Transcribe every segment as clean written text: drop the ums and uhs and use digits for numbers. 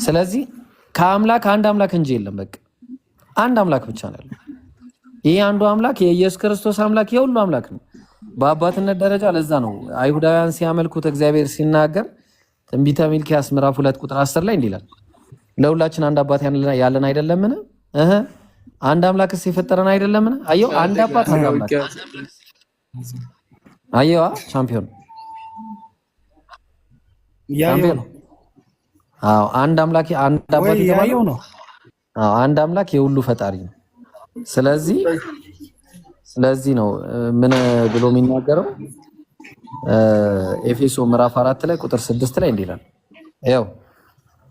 ስለዚህ ከአምላክ አንድ አምላክ እንጂ የለም። በቃ አንድ አምላክ ብቻ ነው ያለው። ይሄ አንዱ አምላክ የኢየሱስ ክርስቶስ አምላክ የሁሉ አምላክ ነው በአባትነት ደረጃ። ለዛ ነው አይሁዳውያን ሲያመልኩት እግዚአብሔር ሲናገር ትንቢተ ሚልክያስ ምዕራፍ 2 ቁጥር 10 ላይ እንዲህ ይላል፣ ለሁላችን አንድ አባት ያለን አይደለምን? አንድ አምላክስ የፈጠረን አይደለምን? አየው፣ አንድ አባት አንድ አምላክ። አየዋ ቻምፒዮን ቻምፒዮን። አዎ አንድ አምላክ አንድ አባት ያየው ነው። አዎ አንድ አምላክ የሁሉ ፈጣሪ ነው። ስለዚህ ነው ምን ብሎ የሚናገረው ኤፌሶ ምዕራፍ 4 ላይ ቁጥር 6 ላይ እንዲህ ይላል፣ ያው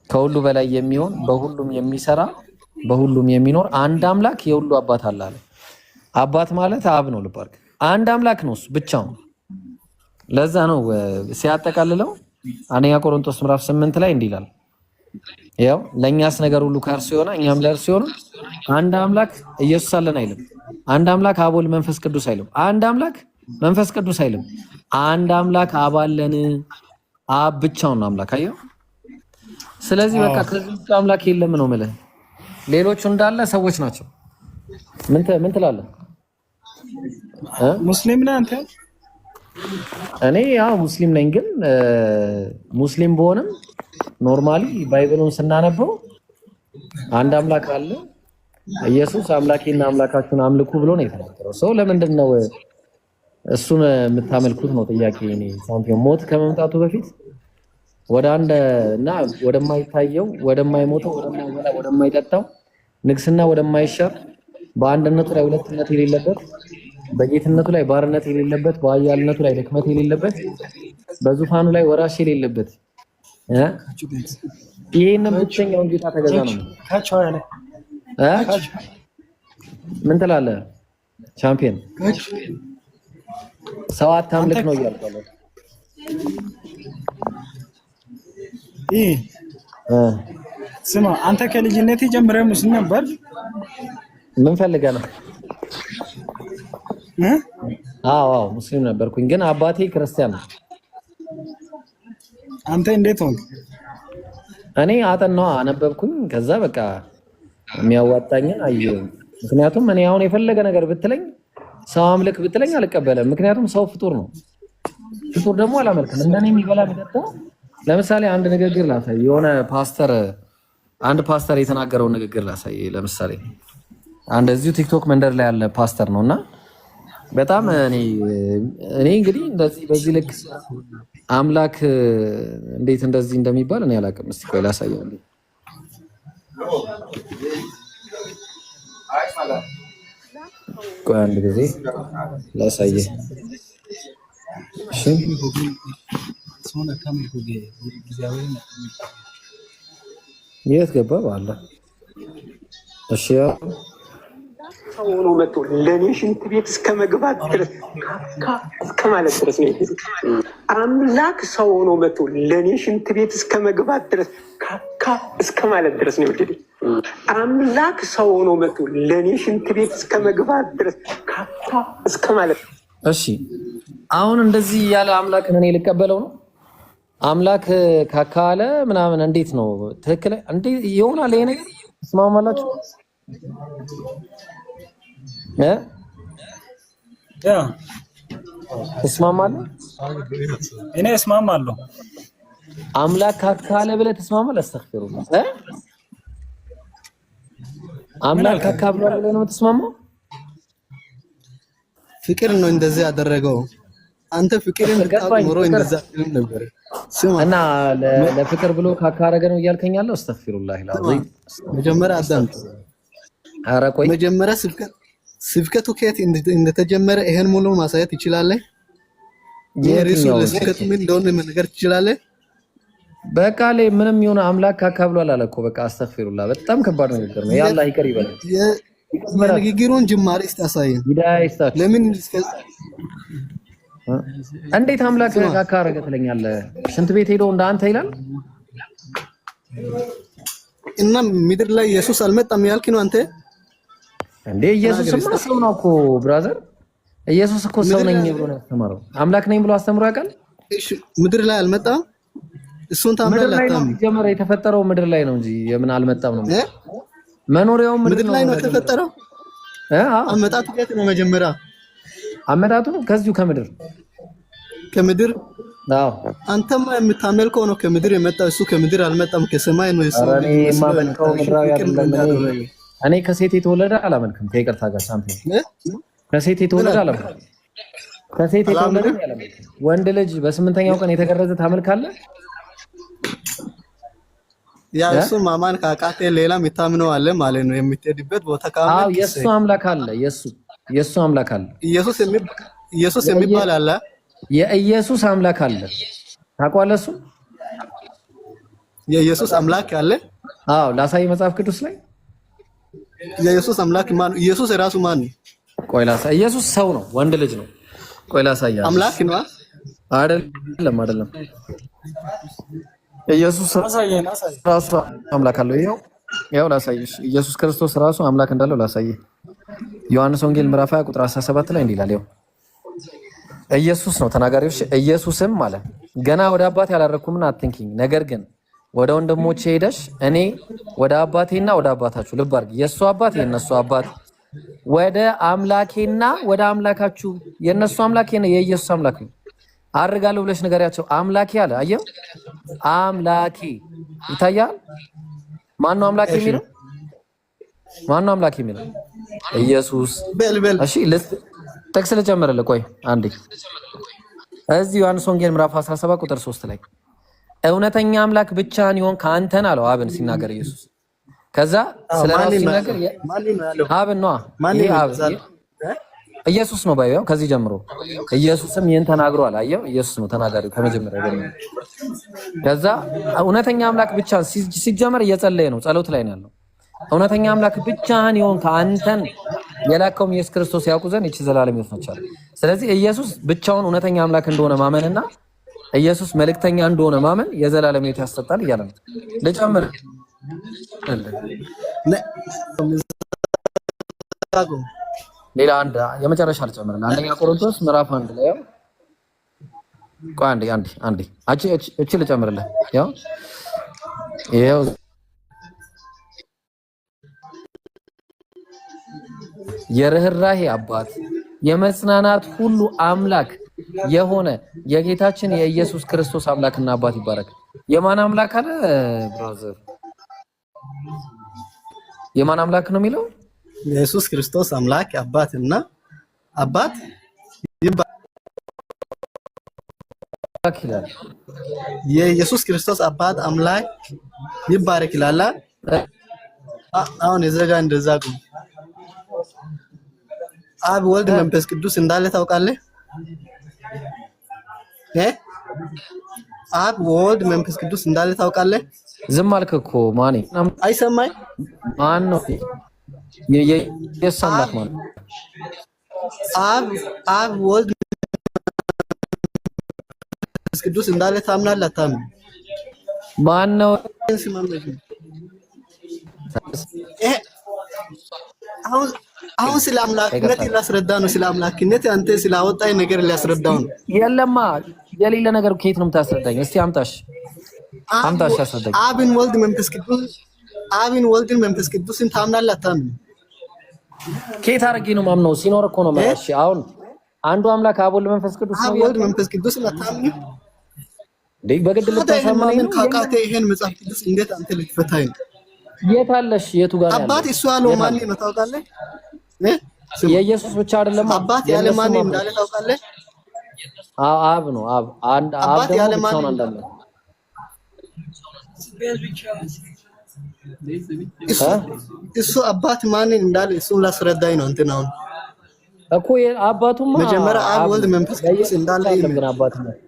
ከሁሉ በላይ የሚሆን በሁሉም የሚሰራ በሁሉም የሚኖር አንድ አምላክ የሁሉ አባት አለ። አባት ማለት አብ ነው። ልብ አድርግ፣ አንድ አምላክ ነው እሱ ብቻውን። ለዛ ነው ሲያጠቃልለው አንደኛ ቆሮንቶስ ምዕራፍ 8 ላይ እንዲህ ይላል፣ ያው ለኛስ ነገር ሁሉ ከእርሱ የሆነ እኛም ለእርሱ የሆነ አንድ አምላክ ኢየሱስ አለን አይልም። አንድ አምላክ አብ ወልድ መንፈስ ቅዱስ አይልም። አንድ አምላክ መንፈስ ቅዱስ አይልም። አንድ አምላክ አብ አለን። አብ ብቻውን ነው አምላክ። አየው። ስለዚህ በቃ ከዚህ ውጭ አምላክ የለም ነው ማለት። ሌሎቹ እንዳለ ሰዎች ናቸው። ምን ትላለህ? ሙስሊም ነህ አንተ? እኔ ያው ሙስሊም ነኝ፣ ግን ሙስሊም ብሆንም ኖርማሊ ባይብሉን ስናነበው አንድ አምላክ አለ። ኢየሱስ አምላኬና አምላካችሁን አምልኩ ብሎ ነው የተናገረው። ሰው ለምንድን ነው እሱን የምታመልኩት ነው ጥያቄ። እኔ ሳምፒዮን ሞት ከመምጣቱ በፊት ወደ አንድ እና ወደማይታየው ወደማይሞተው ወደማይበላ ወደማይጠጣው ንግስና ወደማይሻር በአንድነቱ ላይ ሁለትነት የሌለበት በጌትነቱ ላይ ባርነት የሌለበት በኃያልነቱ ላይ ድክመት የሌለበት በዙፋኑ ላይ ወራሽ የሌለበት ይሄንን ብቸኛውን ጌታ ተገዛ ነው። ምን ትላለህ ቻምፒዮን? ሰው አታምልክ ነው እያልኩ ስማ፣ አንተ ከልጅነት ጀምረህ ሙስሊም ነበር? ምን ፈልገህ ነው? አዎ ሙስሊም ነበርኩኝ፣ ግን አባቴ ክርስቲያን ነው። አንተ እንዴት ሆንክ? እኔ አጠናዋ አነበብኩኝ። ከዛ በቃ የሚያዋጣኝን አየሁ። ምክንያቱም እኔ አሁን የፈለገ ነገር ብትለኝ ሰው አምልክ ብትለኝ አልቀበለም። ምክንያቱም ሰው ፍጡር ነው። ፍጡር ደግሞ አላመልክም። እንደኔ የሚበላ የሚጠጣ ለምሳሌ አንድ ንግግር ላሳይ። የሆነ አንድ ፓስተር የተናገረውን ንግግር ላሳይ። ለምሳሌ አንድ እዚሁ ቲክቶክ መንደር ላይ ያለ ፓስተር ነውና በጣም እኔ እንግዲህ እንደዚህ በዚህ ልክ አምላክ እንዴት እንደዚህ እንደሚባል እኔ አላውቅም። እስቲ ቆይ ላሳየው። ቆይ አንድ ጊዜ ላሳየህ። እሺ የት ገባ ባላ? እሺ ሰው ሆኖ መጥቶ ለኔ ሽንት ቤት እስከ መግባት ድረስ እስከ ማለት ድረስ ነው። አምላክ ሰው ሆኖ መጥቶ ለኔ ሽንት ቤት እስከ መግባት ድረስ ካካ እስከ ማለት ድረስ ነው። እንግዲህ አምላክ ሰው ሆኖ መጥቶ ለኔ ሽንት ቤት እስከ መግባት ድረስ ካካ እስከ ማለት። እሺ አሁን እንደዚህ ያለ አምላክን እኔ ልቀበለው ነው? አምላክ ካካ አለ ምናምን እንዴት ነው ትክክል? እንዴ ይሆናል ይሄ ነገር? ተስማማላችሁ? ተስማማለህ? እኔ እስማማለሁ። አምላክ ካካ አለ ብለህ ተስማማለህ? አስተግፍሩላህ። አምላክ ካካ ብሏል ብለህ ነው ተስማማው? ፍቅር ነው እንደዚህ ያደረገው። አንተ ፍቅርን ብታውቅ ኖሮ እንደዛ ነበር። እና ለፍቅር ብሎ ካካ አረገ ነው እያልከኛለሁ? አስተግፍሩላህ العظيم። መጀመሪያ አዳምጥ። ኧረ ቆይ መጀመሪያ ስብከቱ ከየት እንደተጀመረ ይሄን ሙሉ ማሳየት ይችላል? የሪሱ ለስብከቱ ምን እንደሆነ መናገር ይችላል? በቃ ላይ ምንም ይሁን አምላክ ካካ ብሏል አለ እኮ። በቃ አስተግፍሩላህ። በጣም ከባድ ነገር ነው። ያላህ ይቅር ይበል። የንግግሩን ጅማሬ እስታሳየን። ለምን እንዴት አምላክ ካካ አረገ ትለኛለህ? ሽንት ቤት ሄዶ እንዳንተ ይላል እና ምድር ላይ ኢየሱስ አልመጣም ያልክ ነው አንተ? እንዴ ኢየሱስማ ሰው ነው እኮ ብራዘር። ኢየሱስ እኮ ሰው ነኝ ብሎ ነው ያስተማረው። አምላክ ነኝ ብሎ አስተምሮ ያውቃል? እሺ ምድር ላይ አልመጣም? እሱን ምድር ላይ ነው ታምናለህ? ሲጀመር የተፈጠረው ምድር ላይ ነው እንጂ የምን አልመጣም ነው መኖሪያው ምድር ላይ ነው የተፈጠረው። አመጣጡ ከየት ነው መጀመሪያ? አመጣጡ ከዚሁ ከምድር አዎ አንተማ የምታመልከው ነው ከምድር የመጣው። እሱ ከምድር አልመጣም ከሰማይ ነው። እሱ እኔ የማመልከው ምድራዊ አይደለም። እኔ ከሴት የተወለደ አላመልክም። ከይቅርታ ጋር ሳምፕል ከሴት የተወለደ አላመልክም። ከሴት የተወለደ አላመልክም። ወንድ ልጅ በስምንተኛው ቀን የተገረዘ ታመልካለህ? ያ እሱ ማማን ካቃቴ ሌላ የምታምነው አለ ማለት ነው። የምትሄድበት ቦታ ካለ አዎ የሱ አምላክ አለ። የሱ አምላክ አለ። ኢየሱስ የሚባል አለ። የኢየሱስ አምላክ አለ። ታውቀዋለህ? እሱ የኢየሱስ አምላክ አለ። አዎ ላሳይ መጽሐፍ ቅዱስ ላይ የኢየሱስ አምላክ ማን? ኢየሱስ ራሱ ማን ነው? ቆይ ላሳይ። ኢየሱስ ሰው ነው፣ ወንድ ልጅ ነው። ቆይ ላሳይ። አምላክ ነው አይደለም። ኢየሱስ ራሱ አምላክ አለው። ይኸው ላሳይሽ። ኢየሱስ ክርስቶስ ራሱ አምላክ እንዳለው ላሳይ። ዮሐንስ ወንጌል ምዕራፍ 20 ቁጥር 17 ላይ እንዲህ ይላል። ይኸው ኢየሱስ ነው ተናጋሪዎች። ኢየሱስም ማለት ገና ወደ አባቴ አላረኩምና አትንኪኝ፣ ነገር ግን ወደ ወንድሞቼ ሄደሽ እኔ ወደ አባቴና ወደ አባታችሁ፣ ልብ አድርጊ፣ የእሱ አባት የእነሱ አባት፣ ወደ አምላኬና ወደ አምላካችሁ፣ የእነሱ አምላክ የኢየሱስ አምላክ ነው፣ አድርጋለሁ ብለሽ ንገሪያቸው። አምላኬ አለ። አየው አምላኬ ይታያል። ማነው አምላኬ የሚለው? ማነው አምላኬ የሚለው? ኢየሱስ። እሺ ጥቅስ ልጨምርልህ። ቆይ አንዴ እዚህ ዮሐንስ ወንጌል ምዕራፍ 17 ቁጥር 3 ላይ እውነተኛ አምላክ ብቻህን ይሆን ከአንተን አለው አብን ሲናገር ኢየሱስ። ከዛ ስለራሱ ሲናገር አብን ነው ኢየሱስ ነው ባይው ከዚህ ጀምሮ ኢየሱስም ይሄን ተናግሯል። አየው ኢየሱስ ነው ተናጋሪው ከመጀመሪያ ጀምሮ። ከዛ እውነተኛ አምላክ ብቻህን ሲጀመር እየጸለየ ነው፣ ጸሎት ላይ ነው ያለው። እውነተኛ አምላክ ብቻህን ይሆን ከአንተን የላከውም ኢየሱስ ክርስቶስ ያውቁ ዘንድ ይህች ዘላለም ሕይወት ነች። ስለዚህ ኢየሱስ ብቻውን እውነተኛ አምላክ እንደሆነ ማመንና ኢየሱስ መልእክተኛ እንደሆነ ማመን የዘላለም ሕይወት ያሰጣል እያለ ነው። ልጨምር ሌላ አንድ የመጨረሻ ልጨምርልህ። አንደኛ ቆሮንቶስ ምዕራፍ 1 ላይ ቆይ አንዴ እቺ ልጨምርልህ። ይኸው የርህራሄ አባት የመጽናናት ሁሉ አምላክ የሆነ የጌታችን የኢየሱስ ክርስቶስ አምላክና አባት ይባረክ። የማን አምላክ አለ ብራዘር? የማን አምላክ ነው የሚለው? ኢየሱስ ክርስቶስ አምላክ አባትና አባት ይባረክ ይላል። የኢየሱስ ክርስቶስ አባት አምላክ ይባረክ ይላል። አሁን የዘጋ እንደዛ ነው። አብ ወልድ መንፈስ ቅዱስ እንዳለ ታውቃለህ? አብ ወልድ መንፈስ ቅዱስ እንዳለ ታውቃለህ? ዝም አልክ እኮ ማን አይሰማኝ? ማን ነው የኢየሱስ አምላክ ማለት? አብ ወልድ መንፈስ ቅዱስ እንዳለ ታምናለህ አታምንም? ማን ነው? አሁን ስለ አምላክነት ሊያስረዳ ነው። ስለ አምላክነት አንተ ስላወጣኝ ነገር ሊያስረዳው ነው። የለማ የሌለ ነገር ከየት ነው የምታስረዳኝ? እስቲ አምጣሽ አስረዳኝ። አብን ወልድን መንፈስ ቅዱስን ታምናለህ አታምንም? ከየት አድርጌ ነው ማምነው? ሲኖር እኮ ነው ማለት። አሁን አንዱ አምላክ አብ ወልድ መንፈስ ቅዱስ ነው። አብ ወልድ መንፈስ ቅዱስን አታምንም? በግድ ልታሳምነኝ ነው? ካቃቴ ይሄን መጽሐፍ ቅዱስ እንዴት አንተ ልትፈታኝ ነው? የት አለሽ? የቱ ጋር ያለው አባት እሱ ያለው ማን ነው ታውቃለህ? የኢየሱስ ብቻ አይደለም አባት ያለ ማን እንዳለ ታውቃለህ? አብ ነው። አብ ያለ ማን እንዳለ እሱ አባት ማን እንዳለ እሱን ላስረዳኝ ነው። እንትን አሁን እኮ አባቱማ መጀመሪያ አብ ወልድ መንፈስ ቅዱስ እንዳለ ይነግረን። አባትነት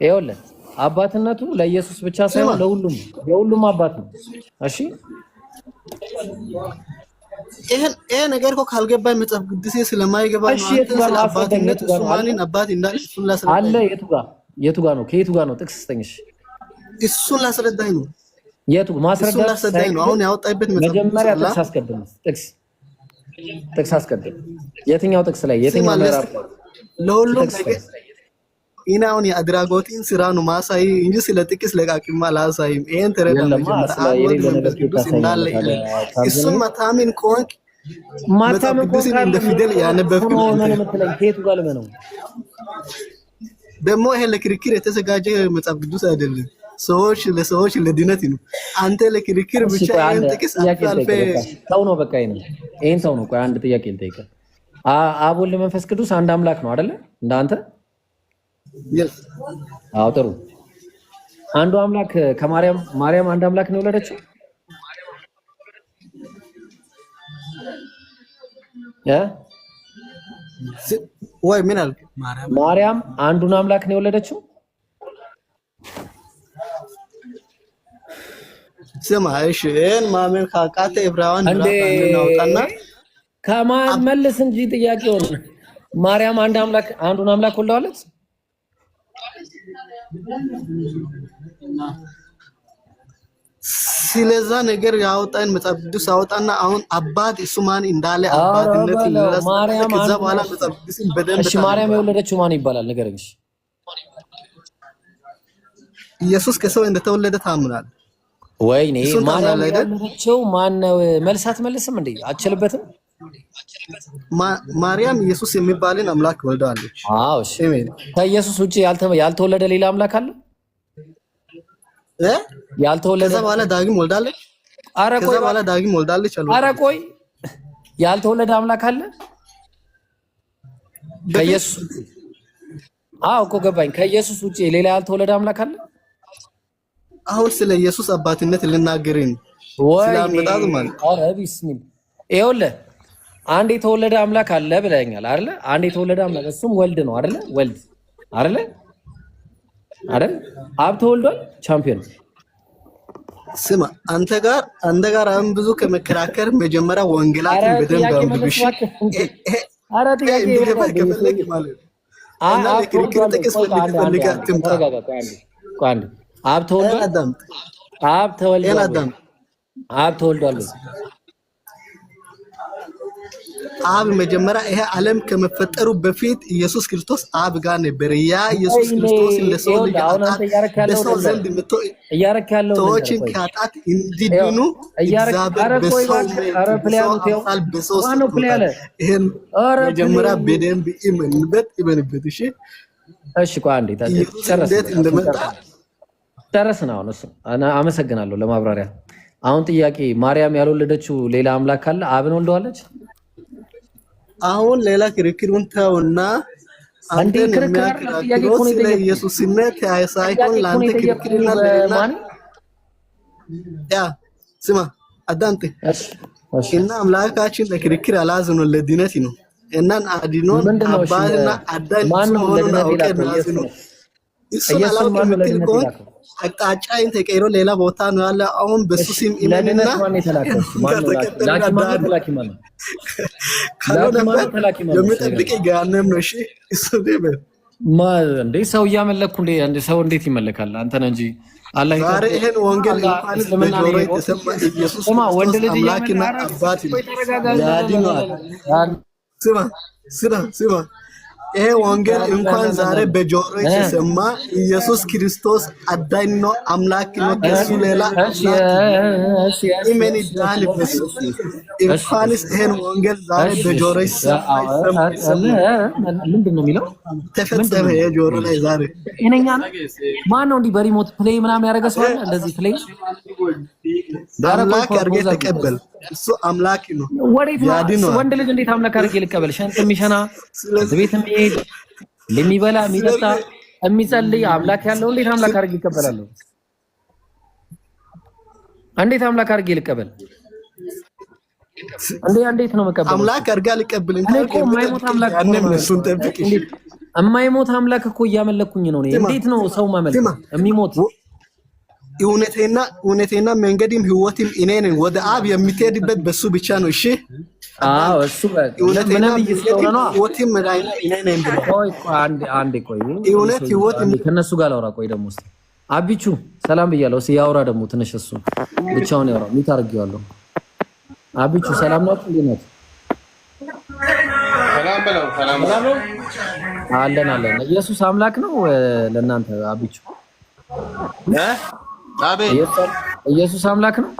ይኸውልህ አባትነቱ ለኢየሱስ ብቻ ሳይሆን ለሁሉም የሁሉም አባት ነው። እሺ ይሄ ነገር እኮ ካልገባኝ መጽሐፍ ቅዱስ ስለማይገባኝ ነው። አንተ ስለ አባትነት እሱ ማንን አባት እንዳለ እሱን ላስረዳኝ አለ። የቱ ጋር ነው? ከየቱ ጋር ነው? ጥቅስ ስጠኝሽ። እሱን ላስረዳኝ ነው። የቱ ማስረዳት ላስረዳኝ ነው። አሁን ያወጣይበት መጀመሪያ ጥቅስ አስቀድም። ጥቅስ አስቀድም። የትኛው ጥቅስ ላይ? የትኛው ምዕራፍ? ለሁሉም ኢናውን የአድራጎቲን ስራ ነው ማሳይ እንጂ ስለ ጥቅስ ለቃቂማ ላሳይም። ይሄን ተረዳ መጀመሪያ አወድ መንፈስ ቅዱስ እንዳለ እሱ ማታምን ኮንክ ማታምን ኮንክ እንደ ፊደል ያነበብክ ነው ማለት ከየቱ ጋር ነው ደግሞ ይሄ ለክርክር የተዘጋጀ መጽሐፍ ቅዱስ አይደለም። ሰዎች ለሰዎች ለድነት ነው። አንተ ለክርክር ብቻ ይሄን ጥቅስ አልፈ ተው ነው በቃ ይሄን ተው ነው። ቆይ አንድ ጥያቄ ልጠይቅ። አብ ወልድ መንፈስ ቅዱስ አንድ አምላክ ነው አይደለ? እንዳንተ አዎ ጥሩ። አንዱ አምላክ ማርያም አንድ አምላክ ነው የወለደችው ወይ ምን አልክ? ማርያም አንዱን አምላክ ነው የወለደችው? ስማ እሺ እን ማመን ካቃተ ዕብራውያን እናውጣና ከማን መልስ እንጂ ጥያቄው ማርያም አንዱን አምላክ ወልዳለች? ስለዛ ነገር ያወጣን መጽሐፍ ቅዱስ አወጣና አሁን አባት እሱ ማን እንዳለ አባትነት ይላል። ከዛ በኋላ መጽሐፍ ቅዱስን በደንብ እሺ ማርያም የወለደችው ማን ይባላል ንገረኝ። ኢየሱስ ከሰው እንደተወለደ ታምናል ወይኔ? ማርያም የወለደችው ማን ነው? መልሳት መልስም እንዴ አትችልበትም? ማርያም ኢየሱስ የሚባልን አምላክ ወልዳለች። አዎ እሺ ከኢየሱስ ውጪ ያልተወለደ ሌላ አምላክ አለ? ያልተወለደ ከዛ በኋላ ዳግም ወልዳለች? አረ ቆይ ከዛ በኋላ ዳግም ወልዳለች አሉ። አረ ቆይ ያልተወለደ አምላክ አለ ከኢየሱስ? አዎ እኮ ገባኝ። ከኢየሱስ ውጪ ሌላ ያልተወለደ አምላክ አለ? አሁን ስለ ኢየሱስ አባትነት ልናገረኝ ስለአመጣጡ ማለት አረ ቢስሚል ይኸውልህ አንድ የተወለደ አምላክ አለ ብለኛል አይደለ? አንድ የተወለደ አምላክ እሱም ወልድ ነው አይደለ? ወልድ አይደለ? አይደል? አብ ተወልዷል። ቻምፒዮን ስማ አንተ ጋር አሁን ብዙ ከመከራከር መጀመሪያ ወንጌላትን በደንብ አንብብሽ። አረ ጥያቄ ይፈልግ ማለት አና ለክርክር ጥቅስ ፈልጋ ትምጣ። ቋንቋ አብ ተወልዷል። አብ ተወልዷል። አብ መጀመሪያ ይሄ ዓለም ከመፈጠሩ በፊት ኢየሱስ ክርስቶስ አብ ጋር ነበር። ያ ኢየሱስ ክርስቶስ ለሰው ልጅ ለሰው ዘንድ መጥቶ ሰዎችን ከኃጢአት እንዲድኑ እግዚአብሔር በሰው ይሄን መጀመሪያ በደንብ ይመንበት። እሺ ቆይ አንዴ ጨረስን። አሁን እሱ አመሰግናለሁ ለማብራሪያ። አሁን ጥያቄ ማርያም ያልወለደችው ሌላ አምላክ አለ? አብን ወልደዋለች? አሁን ሌላ ክርክሩን ተውና አንተ ክርክሩ ስለ ኢየሱስነት ሳይሆን ለአንተ ክርክርና ለሌላ ያ ስማ አዳምጥ። እና አምላካችን ለክርክር አላዝነው ለድነት ነው። እናን አዲኖን አባትና አዳኝ መሆኑን አውቀን ነው እሱ አላውቅ የምትል ከሆነ አቅጣጫዬን ተቀይሮ ሌላ ቦታ ነው ያለ። አሁን በሱ ስም ኢማንና ለምጠብቅ ገሃነም ነው። እሺ እሱ እንዴ ሰው እያመለኩ እንዴ ሰው እንዴት ይመለካል? አንተ ነህ እንጂ አላህ ዛሬ ይሄን ወንጌል እንኳን በጆሮ የተሰማ ኢየሱስ ወንድ ልጅ አምላክና አባት ያድናል። ስማ ይሄ ወንጌል እንኳን ዛሬ በጆሮ የተሰማ ኢየሱስ ክርስቶስ አዳኝ ነው፣ አምላክ ነው። ከሱ ሌላ ኢሜን ዳል በሱ እንኳንስ ይሄን ወንጌል ዛሬ በጆሮ ይሰማ ምንድነው የሚለው ተፈጸመ። የጆሮ ላይ ዛሬ እነኛ ማን ነው እንዲህ በሪሞት ፕሌይ ምናምን ያደረገ ሰው አለ? እንደዚህ ፕሌይ አምላክ አድርጌ ተቀበል። እሱ አምላክ ነው። ወንድ ልጅ እንዴት አምላክ አድርጌ ልቀበል? ሸንጥ የሚሸና ቤት የሚሄድ የሚበላ የሚጠጣ የሚጸልይ አምላክ ያለው እንዴት አምላክ አድርጌ ይቀበላለሁ? እንዴት አምላክ አድርጌ ልቀበል? እንዴት ነው መቀበል? አምላክ አድርጋ ልቀበል እንዴ? የማይሞት አምላክ እሱን ጠብቅ። የማይሞት አምላክ እኮ እያመለኩኝ ነው። እንዴት ነው ሰው ማመለክ የሚሞት? እውነቴና መንገድም ህይወትም እኔ ነኝ። ወደ አብ የምትሄድበት በሱ ብቻ ነው። እሺ አዎ እሱ እውነቴና መንገድም ህይወትም እኔ ነኝ ብሎ አንዴ ቆይ እውነት ህይወት ከነሱ ጋር ላውራ። ቆይ ደግሞ እስኪ አቢቹ ሰላም ብያለሁ። እስኪ ያውራ ደግሞ ትንሽ እሱ ብቻውን ያውራ። ምን ታርጊዋለሁ? አቢቹ ሰላም ነው? እንዴት ነው? ሰላም ነው። አለን። ኢየሱስ አምላክ ነው ለእናንተ አብቹ? አቤት ኢየሱስ አምላክ ነው።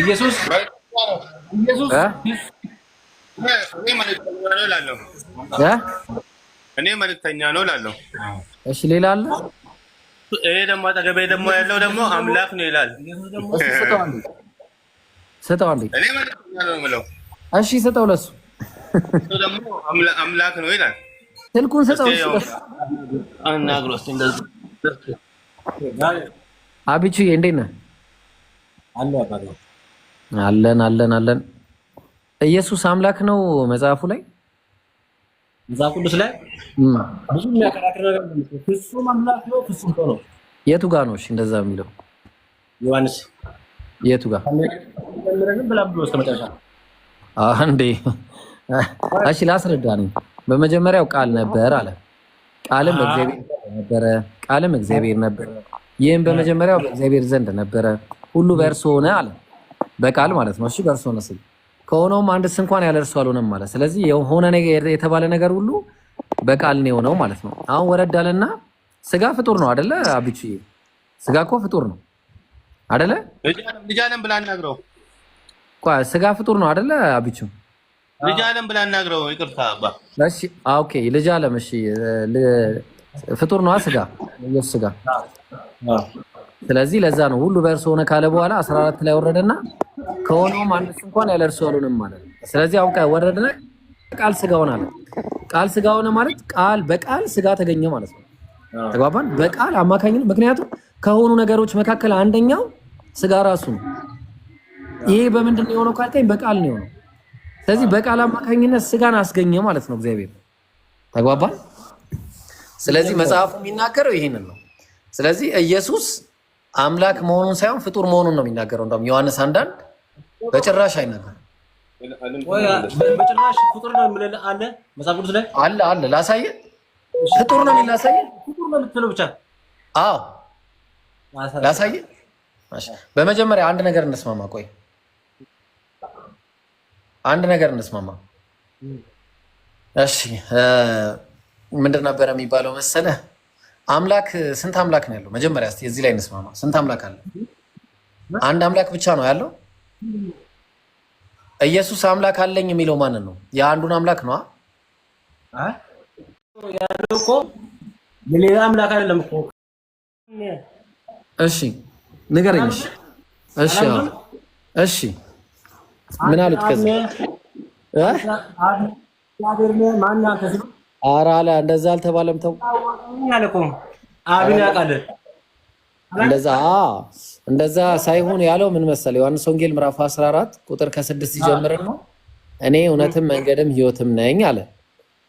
ኢየሱስ እኔ መልእክተኛ ነው እላለሁ። እሺ ሌላ አለ? ይሄ ደግሞ አጠገቤ ደግሞ ያለው ደግሞ አምላክ ነው ይላል። ስጠው አንዴ። እኔ መልእክተኛ ነው የምለው። እሺ ስጠው ለሱ። እሱ ደግሞ አምላክ ነው ይላል። ስልኩን ስጠው። አናግሮ እስኪ እንደዚህ አብቹዬ እንዴት ነህ? አለን። ኢየሱስ አምላክ ነው መጽሐፉ ላይ መጽሐፍ ቅዱስ ላይ ብዙ የሚያከራክር ነገር ነው። ፍጹም አምላክ ነው፣ ፍጹም ሰው ነው። የቱ ጋር ነው? እሺ እንደዛ የሚለው ዮሐንስ የቱ ጋር? ተምረን ብላ ብሎ እስከመጨረሻ አንዴ። እሺ ላስረዳኝ። በመጀመሪያው ቃል ነበር አለ። ቃልም በእግዚአብሔር ነበረ፣ ቃልም እግዚአብሔር ነበረ። ይህም በመጀመሪያው በእግዚአብሔር ዘንድ ነበረ። ሁሉ በእርሱ ሆነ አለ። በቃል ማለት ነው። እሺ በእርሱ ሆነ ሲል ከሆነውም አንድስ እንኳን ያለ እርሱ አልሆነም ማለት። ስለዚህ የሆነ ነገር የተባለ ነገር ሁሉ በቃል ነው የሆነው ማለት ነው። አሁን ወረድ አለና ስጋ ፍጡር ነው አይደለ? አብቹ ስጋ እኮ ፍጡር ነው አይደለ? ልጅ አለም ብላ አናግረው። ቆይ ስጋ ፍጡር ነው አይደለ? አብቹ ልጅ አለም ብላ አናግረው። ይቅርታ አባ። እሺ ኦኬ። ልጅ አለም እሺ፣ ፍጡር ነው ስጋ፣ ኢየሱስ ስጋ። ስለዚህ ለዛ ነው ሁሉ በእርሱ ሆነ ካለ በኋላ 14 ላይ ወረደና ከሆነውም አንድስ እንኳን ያለ እርሱ አልሆነም ማለት ነው። ስለዚህ አሁን ወረደና ቃል ስጋ ሆነ አለ። ቃል ስጋ ሆነ ማለት ቃል በቃል ስጋ ተገኘ ማለት ነው። ተግባባን? በቃል አማካኝነት። ምክንያቱም ከሆኑ ነገሮች መካከል አንደኛው ስጋ ራሱ ነው። ይሄ በምንድን ነው የሆነው ካልከኝ በቃል ነው የሆነው። ስለዚህ በቃል አማካኝነት ስጋን አስገኘ ማለት ነው እግዚአብሔር። ተግባባን? ስለዚህ መጽሐፉ የሚናገረው ይሄንን ነው። ስለዚህ ኢየሱስ አምላክ መሆኑን ሳይሆን ፍጡር መሆኑን ነው የሚናገረው። እንደውም ዮሐንስ 1:1 በጭራሽ አይናገርም። በጭራሽ ፍጡር ነው የሚል አለ መጽሐፍ ቅዱስ ላይ አለ። ላሳየህ። ፍጡር ነው የሚል ላሳየህ። ፍጡር ነው የምትለው ብቻ። አዎ ላሳየህ። በመጀመሪያ አንድ ነገር እንስማማ። ቆይ አንድ ነገር እንስማማ። እሺ ምንድን ነበረ የሚባለው መሰለህ? አምላክ ስንት አምላክ ነው ያለው? መጀመሪያ እስኪ እዚህ ላይ እንስማማ። ስንት አምላክ አለ? አንድ አምላክ ብቻ ነው ያለው። ኢየሱስ አምላክ አለኝ የሚለው ማንን ነው? የአንዱን አምላክ ነው ያለው እኮ የሌላ አምላክ አይደለም እኮ። እሺ ንገረኝ። እሺ ምን አሉት? ከዚህ ኧረ አለ እንደዛ አልተባለም። ተው እንደዛ ሳይሆን ያለው ምን መሰለህ? ዮሐንስ ወንጌል ምዕራፍ 14 ቁጥር ከ6 ሲጀምር ነው እኔ እውነትም መንገድም ሕይወትም ነኝ አለ።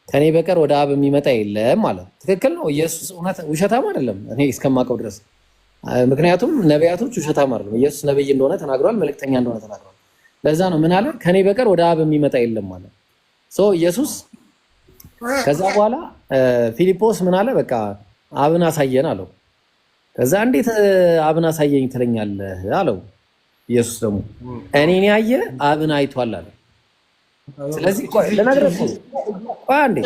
ከኔ በቀር ወደ አብ የሚመጣ የለም አለ። ትክክል ነው። ኢየሱስ ውሸታም አይደለም እኔ እስከማውቀው ድረስ። ምክንያቱም ነቢያቶች ውሸታም አይደለም። ኢየሱስ ነብይ እንደሆነ ተናግሯል፣ መልእክተኛ እንደሆነ ተናግሯል። ለዛ ነው ምን አለ? ከኔ በቀር ወደ አብ የሚመጣ የለም አለ። ኢየሱስ ከዛ በኋላ ፊልጶስ ምን አለ? በቃ አብን አሳየን አለው። ከዛ እንዴት አብን አሳየኝ ትለኛለህ አለው። ኢየሱስ ደግሞ እኔን ያየ አብን አይቷል አለ። ስለዚህ ለነገርህ አንዴ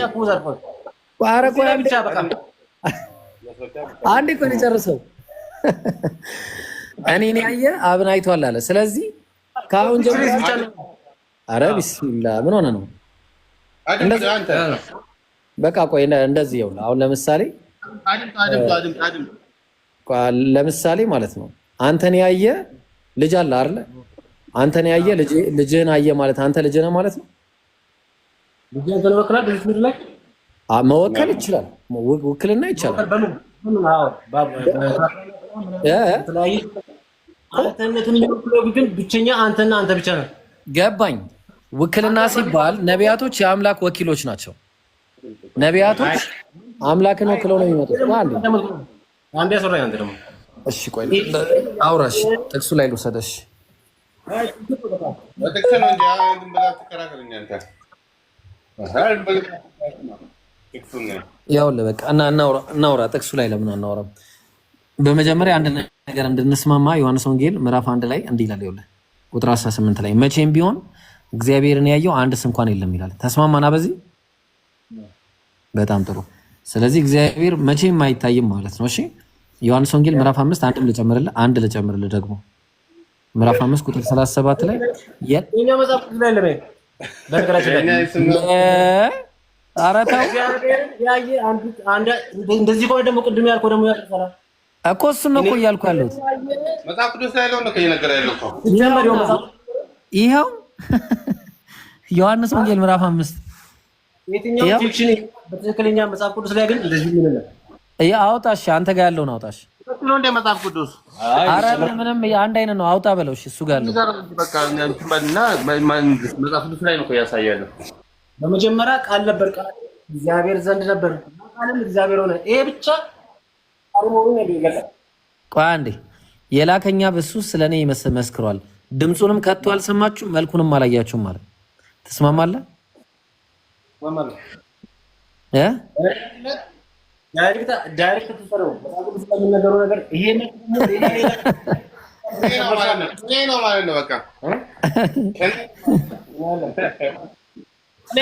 እኮ ነው የጨረሰው። እኔን ያየ አብን አይቷል አለ። ስለዚህ ከአሁን ጀምሮ ኧረ ቢስሚላህ ምን ሆነ ነው? በቃ ቆይ እንደዚህ ይኸውልህ፣ አሁን ለምሳሌ ማለት ነው አንተን ያየ ልጅ አለ አይደለ? አንተን ያየ ልጅህን አየ ማለት አንተ ልጅ ነህ ማለት ነው። መወከል ይችላል፣ ውክልና ይቻላል። ብቸኛ አንተና አንተ ብቻ ነህ። ገባኝ። ውክልና ሲባል ነቢያቶች የአምላክ ወኪሎች ናቸው። ነቢያቶች አምላክን ወክለው ነው የሚመጡት። እሺ ቆይ አውራሽ ጥቅሱ ላይ ልውሰደሽ። ይኸውልህ በቃ እናውራ። ጥቅሱ ላይ ለምን አናወራም? በመጀመሪያ አንድ ነገር እንድንስማማ ዮሐንስ ወንጌል ምዕራፍ 1 ላይ እንዲህ ይላል። ይኸውልህ ቁጥር 18 ላይ መቼም ቢሆን እግዚአብሔርን ያየው አንድስ እንኳን የለም ይላል። ተስማማና በዚህ በጣም ጥሩ። ስለዚህ እግዚአብሔር መቼም አይታይም ማለት ነው። እሺ ዮሐንስ ወንጌል ምዕራፍ 5 አንድ ልጨምርልህ ደግሞ ምዕራፍ 5 ቁጥር 37 ላይ የኛ መጽሐፍ ቅዱስ ላይ ለምን በነገራችን ላይ አራታው እግዚአብሔርን ያየ አንድ እንደዚህ ቆይ ደግሞ ቅድም ያልከው ደግሞ ያልከራ እኮ እሱን ነው እኮ እያልኩ ያለሁት መጽሐፍ ቅዱስ ላይ ያለው ነው ከየነገረ ያለው እኮ ይኸው ዮሐንስ ወንጌል ምዕራፍ 5 የትኛው ፊክሽን በትክክለኛ መጽሐፍ ቅዱስ ላይ ግን እንደዚህ ምን ነው አውጣሽ አንተ ጋር ያለውን አውጣሽ ነው እንደ መጽሐፍ ቅዱስ አረ ምንም አንድ አይነት ነው አውጣ በለው እሺ እሱ ጋር ያለው በቃ እንትና መጽሐፍ ቅዱስ ላይ ነው ያሳያለው በመጀመሪያ ቃል ነበር ቃል እግዚአብሔር ዘንድ ነበር ቃልም እግዚአብሔር ሆነ ይሄ ብቻ አርሞሩን ይገለጻል ቆይ አንዴ የላከኛ በሱ ስለኔ መስክሯል ድምጹንም ከቶ አልሰማችሁ መልኩንም አላያችሁም ማለት ተስማማለህ ዳይሬክት ተሰረው መጽሐፍ ቅዱስ ላይ የሚነገረው ነገር ይሄ ነው ማለት ነው በቃ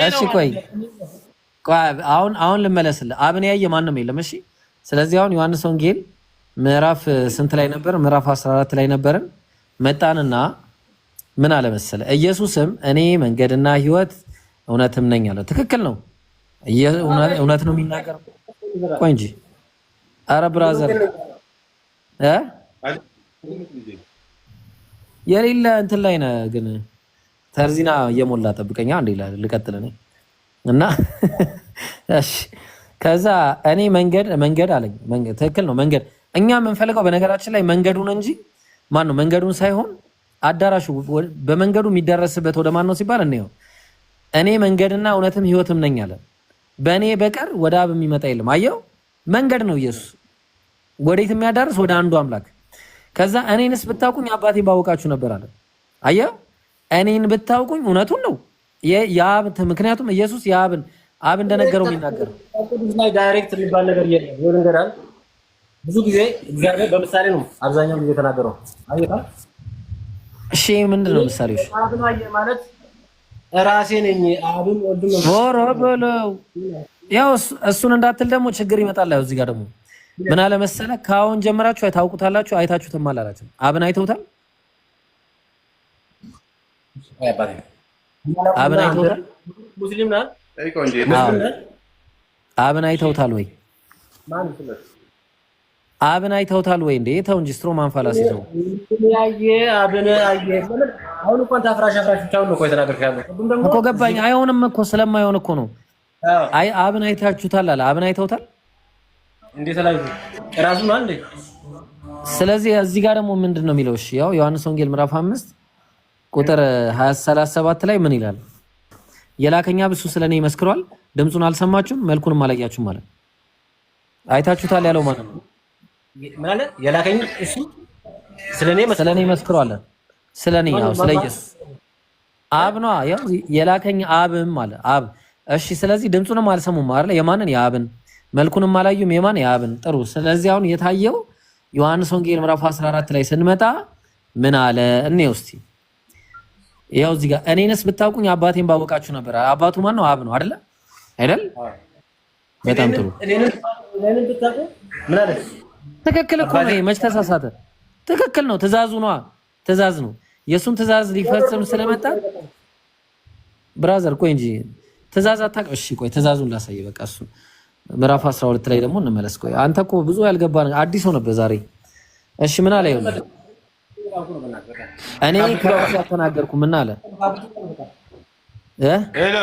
እሺ ቆይ አሁን ልመለስልህ አብን ያየ ማንም የለም እሺ ስለዚህ አሁን ዮሐንስ ወንጌል ምዕራፍ ስንት ላይ ነበር ምዕራፍ 14 ላይ ነበርን መጣንና ምን አለ መሰለ ኢየሱስም እኔ መንገድና ህይወት እውነትም ነኝ አለ ትክክል ነው እውነት ነው የሚናገር ቆይ እንጂ አረ ብራዘር የሌለ እንትን ላይ ነህ ግን ተርዚና እየሞላ ጠብቀኛ አንዴ ልቀጥል እኔ እና እሺ ከዛ እኔ መንገድ አለኝ መንገድ ትክክል ነው መንገድ እኛ የምንፈልገው በነገራችን ላይ መንገዱን እንጂ ማን ነው መንገዱን ሳይሆን አዳራሹ በመንገዱ የሚደረስበት ወደ ማን ነው ሲባል እኔ መንገድና እውነትም ህይወትም ነኝ አለ በእኔ በቀር ወደ አብ የሚመጣ የለም አየው መንገድ ነው ኢየሱስ ወዴት የሚያዳርስ ወደ አንዱ አምላክ ከዛ እኔንስ ብታውቁኝ አባቴን ባወቃችሁ ነበር አለ አየው እኔን ብታውቁኝ እውነቱን ነው የአብ ምክንያቱም ኢየሱስ አብ እንደነገረው የሚናገረው ቅዱስ ላይ ዳይሬክት የሚባል ነገር የለም ይሁን እንገራል ብዙ ጊዜ እግዚአብሔር በምሳሌ ነው አብዛኛው ጊዜ ተናገረው አየታ እሺ ምንድን ነው ምሳሌዎች አብን አየ ማለት ራሴ ነኝ አብን ወልድም ወረበለው ያው እሱን እንዳትል ደግሞ ችግር ይመጣል ያው እዚህ ጋር ደግሞ ምን አለ መሰለህ ካሁን ጀምራችሁ አይታውቁታላችሁ አይታችሁትም አላላችሁ አብን አይተውታል አብን አይተውታል ሙስሊም ነህ አይቆ እንጂ አብን አይተውታል ወይ ማን ይችላል አብን አይተውታል ወይ እንዴ ተው እንጂ ስትሮማን ፋላሲ ተው ያየ አብን አየ አሁን እንኳን ታፍራሽ ብቻውን ነው የተናገርከው እኮ ገባኝ አይሆንም እኮ ስለማይሆን እኮ ነው አይ አብን አይታችሁታል አለ አብን አይተውታል እንዴት ላይ ራሱ ነው እንዴ ስለዚህ እዚህ ጋር ደግሞ ምንድነው የሚለው እሺ ያው ዮሐንስ ወንጌል ምዕራፍ 5 ቁጥር 37 ላይ ምን ይላል የላከኛ በሱ ስለኔ ይመስክሯል ድምጹን አልሰማችሁም መልኩንም አላያችሁም ማለት አይታችሁታል ያለው ማለት ነው ማለት የላከኝ እሱ ስለኔ ይመስክሯል ስለኔ ያው ስለ ኢየሱስ አብ ነው ያው የላከኝ አብም ማለት አብ እሺ ስለዚህ ድምጹንም አልሰሙም አይደል የማንን የአብን መልኩንም አላዩም የማን የአብን ጥሩ ስለዚህ አሁን የታየው ዮሐንስ ወንጌል ምዕራፍ 14 ላይ ስንመጣ ምን አለ እንየው እስቲ ያው እዚህ ጋር እኔንስ ብታውቁኝ አባቴን ባወቃችሁ ነበር አባቱ ማን ነው አብ ነው አይደል በጣም ጥሩ እኔን ብታውቁ ምን አለ ትክክል እኮ ነው መች ተሳሳተ ትክክል ነው ትእዛዝ ነው የሱን ትእዛዝ ሊፈጽም ስለመጣ ብራዘር ቆይ እንጂ ትእዛዝ አታውቅም እሺ ቆይ ትእዛዙን ላሳይ በቃ እሱ ምዕራፍ 12 ላይ ደግሞ እንመለስ ቆይ አንተ እኮ ብዙ ያልገባ አዲስ ሆነብህ ዛሬ እሺ ምን አለ ይሁን እኔ ከራሴ አልተናገርኩም ምን አለ ሄሎ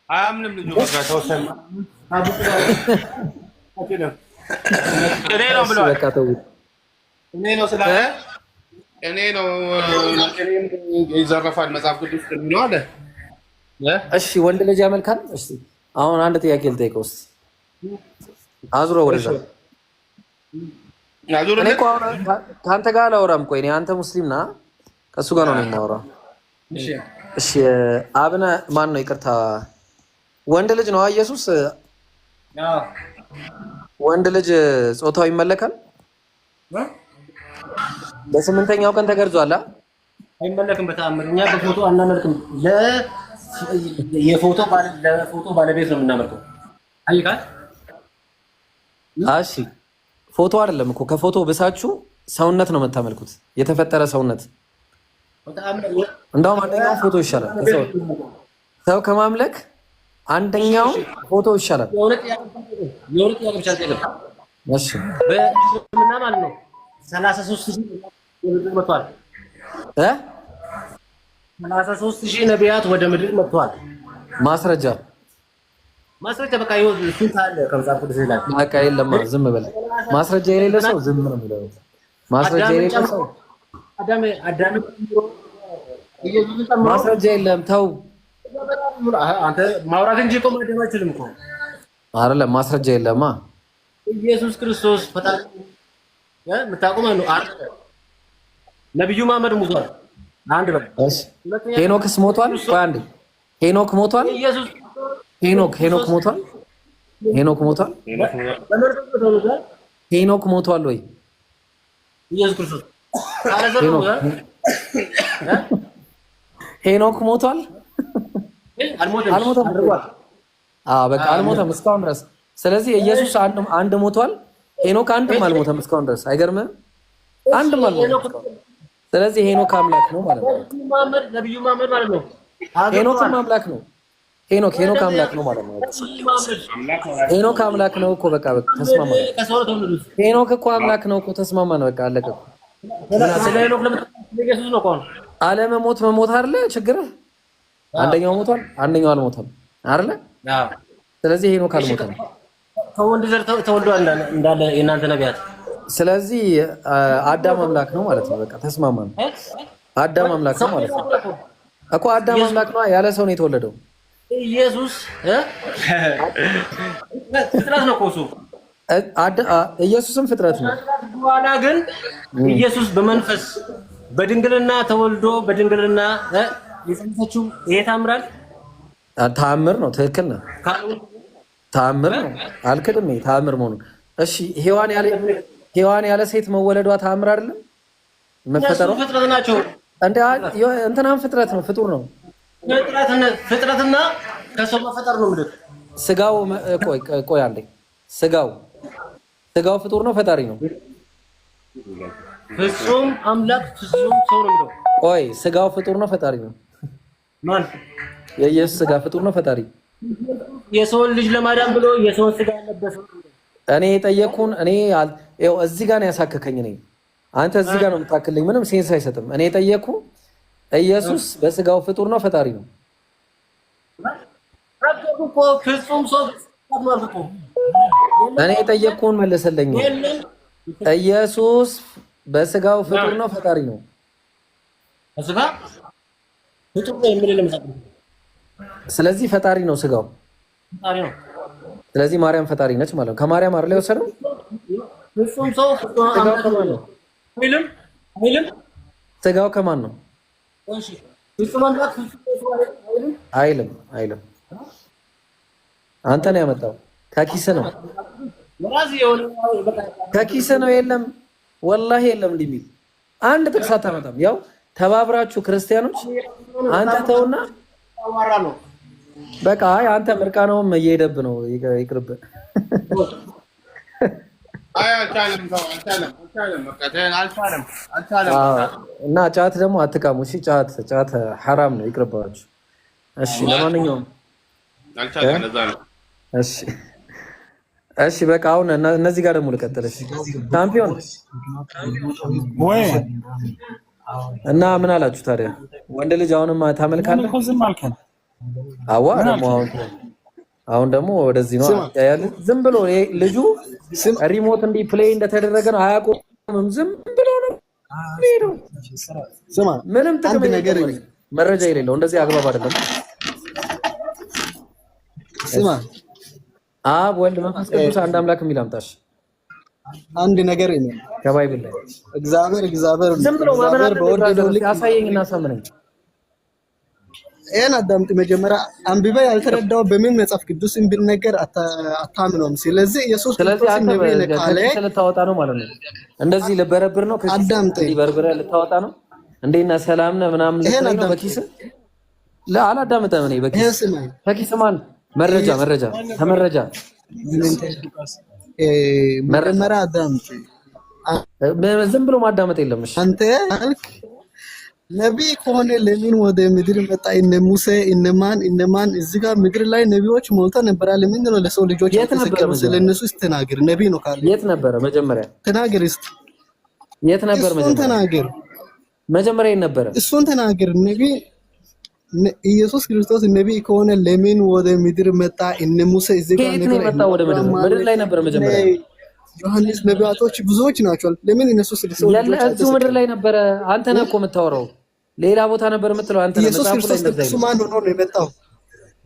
አያምንም ልጁ በቃ ተወሰነ እኔ ነው ብለዋል እኔ ነው ስላለ እኔ ነው ይዘረፋል መጽሐፍ ቅዱስ ነው አለ እሺ ወንድ ልጅ ያመልካል እሺ አሁን አንድ ጥያቄ ልጠይቀው እስቲ አዙሮ ወደዛ እኔ እኮ ከአንተ ጋር አላወራም ቆይ እኔ አንተ ሙስሊም ና ከእሱ ጋር ነው የማወራው እሺ አብነ ማን ነው ይቅርታ ወንድ ልጅ ነው ኢየሱስ ወንድ ልጅ ጾታው ይመለካል በስምንተኛው ቀን ተገርዟል አይመለክም በተአምር። እኛ በፎቶ አናመልክም። ለፎቶ ባለቤት ነው የምናመልከው። አይካል እሺ ፎቶ አይደለም እኮ ከፎቶ ብሳችሁ ሰውነት ነው የምታመልኩት፣ የተፈጠረ ሰውነት። እንደውም አንደኛው ፎቶ ይሻላል ሰው ከማምለክ አንደኛው ፎቶ ይሻላል። የሆነ ጥያቄ ብቻ ጠይቅ። እሺ በእስልምና ማለት ነው 33,000 መጥቷል። 33,000 ነቢያት ወደ ምድር መጥቷል። ማስረጃ በቃ እሱን ታለ ከመጽሐፍ ቅዱስ ላይ በቃ የለም። ዝም በል። ማስረጃ የሌለ ሰው ዝም ነው የሚለው። ማስረጃ የሌለ ሰው አዳም ማስረጃ የለም። ተው አንተ ማውራት እንጂ እኮ ማደም አይችልም እኮ አይደለም። ማስረጃ የለማ። ኢየሱስ ክርስቶስ ፈጣሪ የምታቆም ነው። ነብዩ መሐመድ ሙቷል። አንድ በል። እሺ ሄኖክስ ሞቷል? ቆይ አንዴ ሄኖክ ሞቷል? ኢየሱስ ሄኖክ ሞቷል? ሄኖክ ሞቷል? ሄኖክ ሞቷል ወይ? ኢየሱስ ክርስቶስ ሄኖክ ሞቷል? አልሞተም። በቃ አልሞተም እስካሁን ድረስ። ስለዚህ ኢየሱስ አንድ ሞቷል፣ ሄኖክ አንድም አልሞተም እስካሁን ድረስ። አይገርምም? አንድም አልሞተም። ስለዚህ ሄኖክ አምላክ ነው ማለት ነው። ነብዩ መሐመድ ማለት ነው። ሄኖክም አምላክ ነው። ሄኖክ አምላክ ነው ማለት ነው። ሄኖክ አምላክ ነው እኮ በቃ ተስማማ። ሄኖክ እኮ አምላክ ነው እኮ ተስማማን። በቃ አለቀ እኮ። ስለ ሄኖክ ኢየሱስ ነው እኮ አለመሞት መሞት አይደለ ችግርህ? አንደኛው ሞቷል፣ አንደኛው አልሞተም አይደለ? ስለዚህ ሄኖክ አልሞተም። ከወንድ ዘር ተወልዷል እንዳለ የእናንተ ነቢያት። ስለዚህ አዳም አምላክ ነው ማለት ነው። በቃ ተስማማን። አዳም አምላክ ነው ማለት ነው እኮ። አዳም አምላክ ነው፣ ያለ ሰው ነው የተወለደው። ኢየሱስ ፍጥረት ነው እኮ እሱ። ኢየሱስም ፍጥረት ነው። በኋላ ግን ኢየሱስ በመንፈስ በድንግልና ተወልዶ በድንግልና የጸነሰችው ይሄ ታምራል። ተአምር ነው። ትክክል ነው። ተአምር ነው። አልክድም። ተአምር መሆኑን። እሺ ሔዋን ያለ ሴት መወለዷ ተአምር አይደለም? መፈጠሯ ፍጥረት ናቸው እንዴ? እንትናም ፍጥረት ነው፣ ፍጡር ነው። ፍጥረትና ከሰው መፈጠር ነው ምድር። ስጋው ቆይ አንዴ። ስጋው ፍጡር ነው፣ ፈጣሪ ነው። ፍጹም አምላክ ፍጹም ሰው ነው። ቆይ ስጋው ፍጡር ነው፣ ፈጣሪ ነው። ማን? የኢየሱስ ስጋ ፍጡር ነው፣ ፈጣሪ። የሰውን ልጅ ለማዳን ብሎ የሰውን ስጋ ያለበሰው። እኔ የጠየኩን ይኸው እዚህ ጋር ነው ያሳከከኝ። አንተ እዚህ ጋር ነው የምታክልኝ። ምንም ሴንስ አይሰጥም። እኔ የጠየኩ ኢየሱስ በስጋው ፍጡር ነው፣ ፈጣሪ ነው። እኔ የጠየኩን መለሰልኝ። ኢየሱስ በስጋው ፍጡር ነው፣ ፈጣሪ ነው። ስለዚህ ፈጣሪ ነው ስጋው። ስለዚህ ማርያም ፈጣሪ ነች ማለት ነው። ከማርያም አይደል የወሰደው? ስጋው ከማን ነው? አይልም። አንተ ነው ያመጣው። ከኪስ ነው የለም፣ ወላሂ የለም። እንዲህ የሚል አንድ ጥቅስ አታመጣም። ያው ተባብራችሁ ክርስቲያኖች፣ አንተ ተውና በቃ አንተ ምርቃናውም እየሄደብህ ነው። ይቅርብህ። እና ጫት ደግሞ አትቃሙ። እሺ ጫት ሐራም ነው፣ ይቅርባችሁ። እሺ ለማንኛውም እሺ በቃ አሁን እነዚህ ጋር ደግሞ ልቀጥል። እሺ ቻምፒዮን ወይ እና ምን አላችሁ ታዲያ? ወንድ ልጅ አሁንም ታመልካለህ? ዝም አልከን። አዋ አሁን ደግሞ ወደዚህ ነው ያያል። ዝም ብሎ ልጁ ሪሞት እንዲህ ፕሌይ እንደተደረገ ነው፣ አያቆምም። ዝም ብሎ ነው የሚሄደው። ምንም ጥቅም ነገር መረጃ የሌለው እንደዚህ አግባብ አይደለም። አብ ወልድ መንፈስ ቅዱስ አንድ አምላክ የሚል አምጣሽ። አንድ ነገር ከባይብል ላይ እግዚአብሔር ዝም ብሎ ማመናት በወርደው ልክ ያሳየኝና ሳምነኝ። ይሄን አዳምጥ። መጀመሪያ አንብበ ያልተረዳው በምን መጽሐፍ ቅዱስ ቢነገር አታምነውም። ስለዚህ ኢየሱስ ክርስቶስ ነብይ ነው ካለ ልታወጣ ነው ማለት ነው። እንደዚህ ልበረብር ነው። አዳምጥ። በርብረ ልታወጣ ነው። እንዴት ነህ ሰላም ነህ ምናምን ልትለኝ ነው በኪስ አላዳምጠህም። እኔ በኪስ ማን መረጃ ተመረጃ መረመራ አዳምጥ። ዝም ብሎ ማዳመጥ የለም። እሺ አንተ አልክ ነቢይ ከሆነ ለምን ወደ ምድር መጣ? እነ ሙሴ እነማን እዚህ ጋር ምድር ላይ ነቢዮች ሞልቶ ነበር። ለምን ነው ለሰው ልጆች የተሰቀሉ? ስለነሱ ተናገር። ነቢይ ነው ካለ የት ነበረ መጀመሪያ? ተናገር እስቲ። የት ነበር መጀመሪያ? ተናገር መጀመሪያ የት ነበረ? እሱን ተናገር። ነቢይ ኢየሱስ ክርስቶስ ነቢይ ከሆነ ለምን ወደ ምድር መጣ? እነ ሙሴ እዚህ ጋር ነበር መጣ። ወደ ምድር ላይ ነበር መጀመሪያ። ዮሐንስ ነቢያቶች ብዙዎች ናቸው። ለምን እነሱ ስለሰው ልጆች እዚሁ ምድር ላይ ነበረ። አንተ ነህ እኮ የምታወራው። ሌላ ቦታ ነበር የምትለው አንተ ነህ። ኢየሱስ ክርስቶስ ከእሱ ማን ሆኖ ነው የመጣው?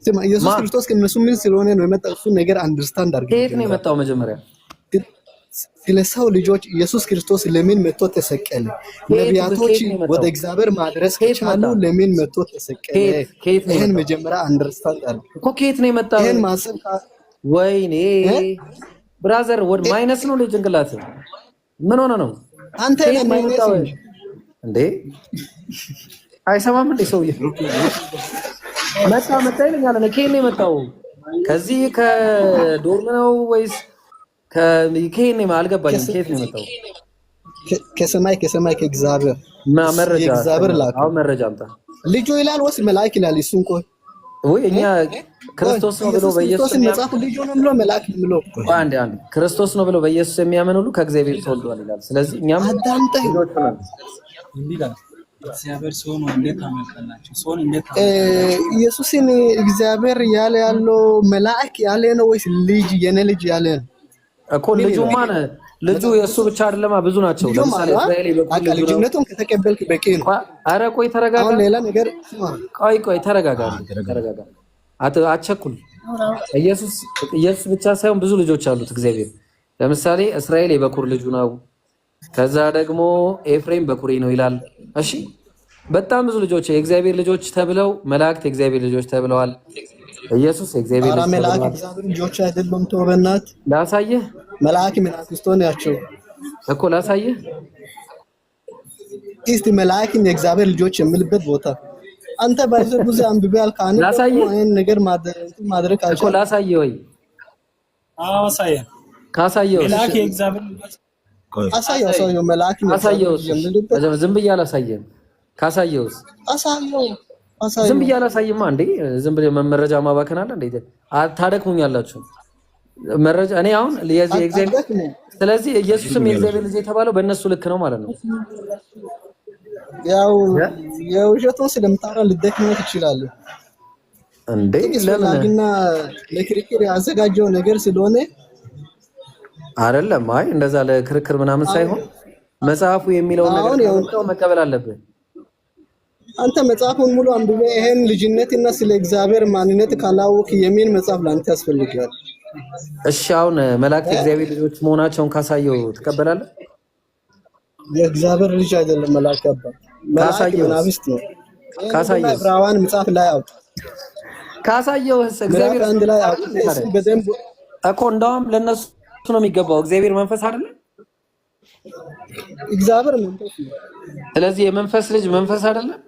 ስማ ኢየሱስ ክርስቶስ ከእነሱ ምን ስለሆነ ነው የመጣው? እሱ ነገር አንደርስታንድ አድርገህ ከየት ነው የመጣው መጀመሪያ? ስለ ሰው ልጆች ኢየሱስ ክርስቶስ ለምን መጥቶ ተሰቀለ? ነቢያቶች ወደ እግዚአብሔር ማድረስ ከቻሉ ለምን መጥቶ ተሰቀለ? ይሄን መጀመሪያ አንደርስታንድ አድርገህ እኮ ከየት ነው የመጣው? ይሄን ማሰብ ወይኔ ብራዘር ወድ ማይነስ ነው ለጭንቅላት ምን ሆነ ነው አንተ ማይነስ እንዴ? አይሰማም እንዴ ሰውዬ? መጣ ይለኛል። እኔ ከየት ነው የመጣው? ከዚህ ከዶርም ነው ወይስ ከየት ነው? አልገባኝም። ከየት ነው የመጣው? ከሰማይ ከእግዚአብሔር መረጃ እግዚአብሔር ላከ። አሁን መረጃ አምጣ። ልጁ ይላል ወይስ መልአክ ይላል? እሱን ቆይ ወይ እኛ ክርስቶስ ነው ብሎ በኢየሱስ መጽሐፍ ልጁ ነው ብሎ መልአክ ነው ብሎ አንድ ክርስቶስ ነው ብሎ በኢየሱስ የሚያምን ሁሉ ከእግዚአብሔር ተወልዷል ይላል። ስለዚህ እኛም አዳምጠኝ። እግዚአብሔር ሰው ነው እንዴት አመጣላችሁ? ሰው እንዴት ኢየሱስን እግዚአብሔር ያለ ያለው መልአክ ያለ ነው ወይስ ልጅ የኔ ልጅ ያለ ነው እኮ? ልጁ የእሱ ብቻ አይደለማ፣ ብዙ ናቸው። ለምሳሌ እስራኤል በኩል ልጅነቱን ከተቀበልክ በቂ ነው። ኧረ ቆይ ተረጋጋ። አሁን ሌላ ነገር ቆይ ተረጋጋ። አትቸኩል። ኢየሱስ ብቻ ሳይሆን ብዙ ልጆች አሉት እግዚአብሔር። ለምሳሌ እስራኤል የበኩር ልጁ ነው። ከዛ ደግሞ ኤፍሬም በኩሬ ነው ይላል። እሺ በጣም ብዙ ልጆች የእግዚአብሔር ልጆች ተብለው መላእክት የእግዚአብሔር ልጆች ተብለዋል። ኢየሱስ የእግዚአብሔር ልጅ ነው። መላእክት እግዚአብሔር ልጆች አይደሉም? ተወበናት ላሳየህ። መላእክት መናፍስቶች ናቸው እኮ ላሳየህ። እስቲ መላእክት የእግዚአብሔር ልጆች የሚልበት ቦታ አንተ ባይዘው ብዙ አንብበሃል። ካን ይሄን ነገር ማድረግ አልቻለም እኮ። ላሳየህ ወይ? አዎ ሳየ ካሳየው መላእክት የእግዚአብሔር ልጆች አሳየው መልአክ ነው። አሳየው። ዝም ብዬ አላሳየህም። ካሳየውስ አሳየው። ዝም ብዬ አላሳይማ እንዴ? ዝም ብዬ መረጃ ማባከን አለ እንዴ? ታደክሙኛላችሁ መረጃ። እኔ አሁን የእግዚአብሔር ስለዚህ ኢየሱስም የእግዚአብሔር ልጅ የተባለው በእነሱ ልክ ነው ማለት ነው። ያው የውሸቱን ስለምታወራ ልደክመው ትችላለህ እንዴ? ለምን ለክርክር ያዘጋጀው ነገር ስለሆነ አይደለም። አይ እንደዛ ለክርክር ምናምን ሳይሆን መጽሐፉ የሚለው ነገር መቀበል አለብህ። አንተ መጽሐፉን ሙሉ አንብበህ ይሄን ልጅነትና ስለ እግዚአብሔር ማንነት ካላወቅ የሚን መጽሐፍ ላንተ ያስፈልጋል። እሺ አሁን መላእክት እግዚአብሔር ልጆች መሆናቸውን ካሳየው ትቀበላለህ? የእግዚአብሔር ልጅ አይደለም መልአክ አባት ካሳየው ናብስት ነው። ካሳየው ዕብራውያን መጽሐፍ ላይ አውጥ። ካሳየው እግዚአብሔር አንድ ላይ አውጥ በደንብ እኮ እንደውም ለነሱ ነው የሚገባው። እግዚአብሔር መንፈስ አይደለም? እግዚአብሔር መንፈስ ነው። ስለዚህ የመንፈስ ልጅ መንፈስ አይደለም?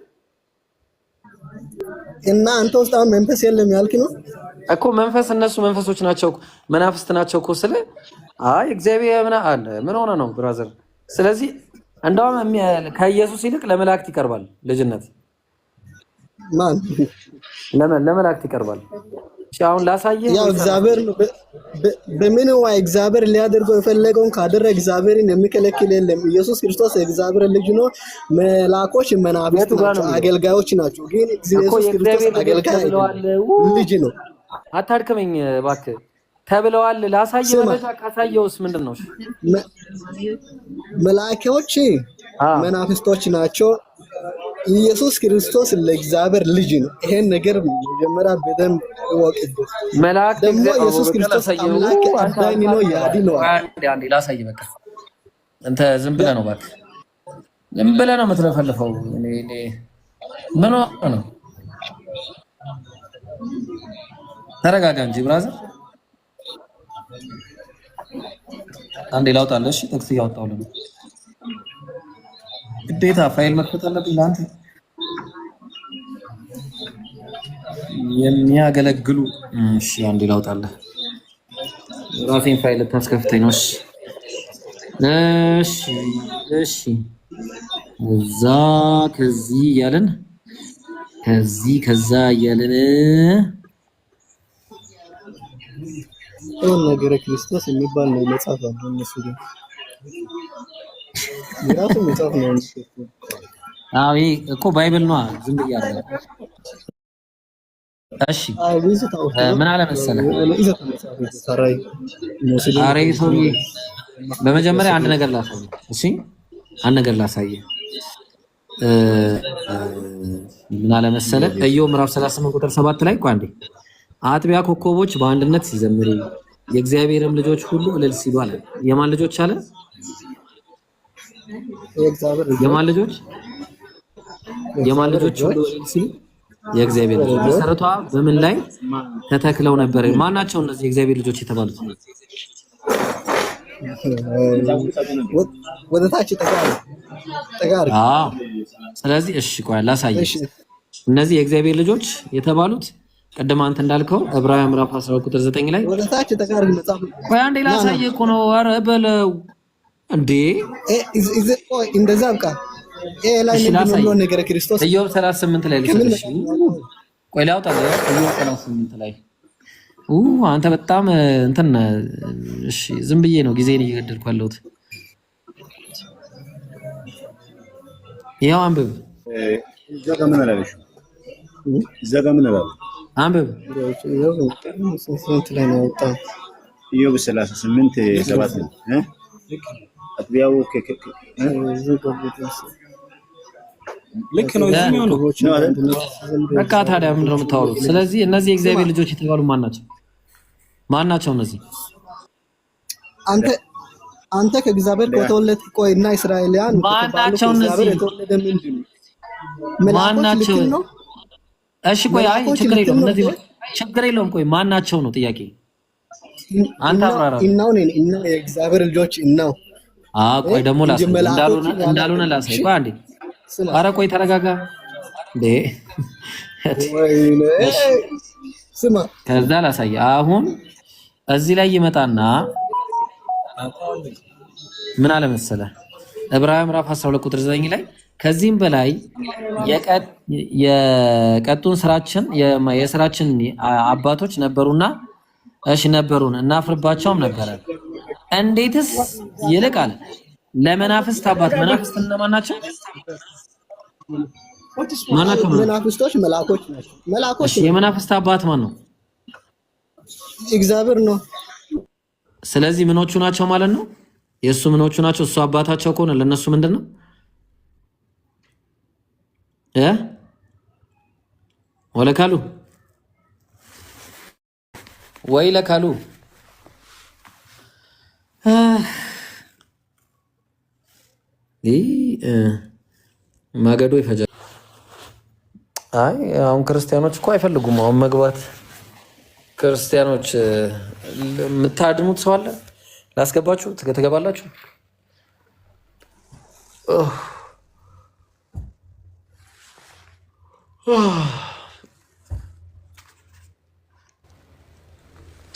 እና አንተ ውስጥ አሁን መንፈስ የለም ያልክ ነው እኮ። መንፈስ እነሱ መንፈሶች ናቸው መናፍስት ናቸው እኮ። ስለ አይ እግዚአብሔር ምን ሆነ ነው ብራዘር? ስለዚህ እንደውም ከኢየሱስ ይልቅ ለመላእክት ይቀርባል ልጅነት። ማን ለመላእክት ይቀርባል? እሺ አሁን ላሳየህ። ያው እግዚአብሔር በምን ወይ እግዚአብሔር ሊያደርገው የፈለገውን ካደረገ እግዚአብሔርን የሚከለክል የለም። ኢየሱስ ክርስቶስ የእግዚአብሔር ልጅ ነው። መላእክቶች መናፍስት ናቸው፣ አገልጋዮች ናቸው። ግን ኢየሱስ ክርስቶስ አገልጋይ ልጅ ነው። አታድክመኝ እባክህ። ተብለዋል። ላሳየህ መረጃ ካሳየውስ ምንድነው? መላእክቶች መናፍስቶች ናቸው። ኢየሱስ ክርስቶስ ለእግዚአብሔር ልጅ ነው። ይሄን ነገር መጀመሪያ በደንብ እወቅበት። መላእክት ደግሞ ኢየሱስ ክርስቶስ አምላክ አዳኝ ነው፣ ያድነዋል። አንዴ ላሳየህ። በቃ አንተ ዝም ብለህ ነው እባክህ፣ ዝም ብለህ ነው የምትለፈልፈው። ምን ነው? ተረጋጋ እንጂ ብራዘር። አንዴ ላውጣልህ። እሺ ጥቅስ እያወጣሁልህ ነው። ግዴታ ፋይል መክፈት አለብኝ ለአንተ የሚያገለግሉ። እሺ አንዴ ላውጣለህ። ራሴን ፋይል ታስከፍተኝ ነው። እሺ እሺ እዛ ከዚህ እያልን ከዛ እያልን ነገረ ክርስቶስ የሚባል ነው መጽሐፍ አለ። እነሱ ግን የራሱ መጽሐፍ ነው። አዎ ይሄ እኮ ባይብል ነው። ዝም ብያለሁ። እሺ ምን አለ መሰለህ፣ ኧረ ሰውዬ በመጀመሪያ አንድ ነገር ላሳየህ። እሺ አንድ ነገር ላሳየህ። ምን አለ መሰለህ ኢዮብ ምዕራፍ 38 ቁጥር 7 ላይ ቆይ አንዴ፣ አጥቢያ ኮከቦች በአንድነት ሲዘምሩ የእግዚአብሔርም ልጆች ሁሉ እልል ሲሉ አለ። የማን ልጆች አለ? የማን ልጆች ሁሉ እልል ሲሉ የእግዚአብሔር ልጆች። መሰረቷ በምን ላይ ተተክለው ነበር? ማናቸው እነዚህ የእግዚአብሔር ልጆች የተባሉት? ወደ ታች ተጋር። አዎ ስለዚህ እሺ ቆይ ላሳየህ። እነዚህ የእግዚአብሔር ልጆች የተባሉት ቀደም አንተ እንዳልከው ዕብራውያን ምዕራፍ 12 ቁጥር 9 ላይ ወደ ታች ተጋር መጽሐፍ። ቆይ አንዴ ላሳየህ እኮ ነው። ኧረ በለው እንዴ እንደዛ በቃ ላይ ነው ነገረ ክርስቶስ ኢዮብ 38 ላይ ልሰጥሽ። ቆይ ላውጣለህ። ኢዮብ 38 ላይ አንተ በጣም እንትን እሺ፣ ዝም ብዬ ነው ጊዜን እየገደልኩ ያለሁት። ያው አንብብ። እዛ ጋር ምን አላለሽ? አንብብ። ኢዮብ 38 7 ነው። አጥቢያው ልክ ነው። እዚህ ነው በቃ ታዲያ ምንድን ነው የምታወሩት? ስለዚህ እነዚህ የእግዚአብሔር ልጆች የተባሉ ማን ናቸው እነዚህ? አንተ ከእግዚአብሔር ከተወለድክ ቆይና እስራኤልያን ማን ናቸው እነዚህ? ማን ናቸው? እሺ ቆይ አይ ችግር የለውም። እነዚህ ችግር የለውም። ቆይ ማን ናቸው ነው ጥያቄ። አንተ አብራራ። እና የእግዚአብሔር ልጆች እናው ቆይ ደግሞ እንዳልሆነ ላሳይ። ቆይ አንዴ ኧረ ቆይ ተረጋጋ እንዴ። ስማ ከዛ ላሳይ። አሁን እዚህ ላይ ይመጣና ምን አለ መሰለህ ዕብራውያን ምዕራፍ 12 ቁጥር 9 ላይ ከዚህም በላይ የቀጡን የስራችን አባቶች ነበሩና ነበሩን እናፍርባቸውም ነበረ። እንዴትስ ይልቃል ለመናፍስት አባት። መናፍስት እነማን ናቸው? መናፍስቶች መላእኮች ናቸው። የመናፍስት አባት ማን ነው? እግዚአብሔር ነው። ስለዚህ ምኖቹ ናቸው ማለት ነው? የእሱ ምኖቹ ናቸው። እሱ አባታቸው ከሆነ ለነሱ ምንድን ነው ወለካሉ ወይ ለካሉ ማገዶ ይፈጃል። አይ አሁን ክርስቲያኖች እኮ አይፈልጉም አሁን መግባት። ክርስቲያኖች የምታድሙት ሰው አለ ላስገባችሁ፣ ትገባላችሁ።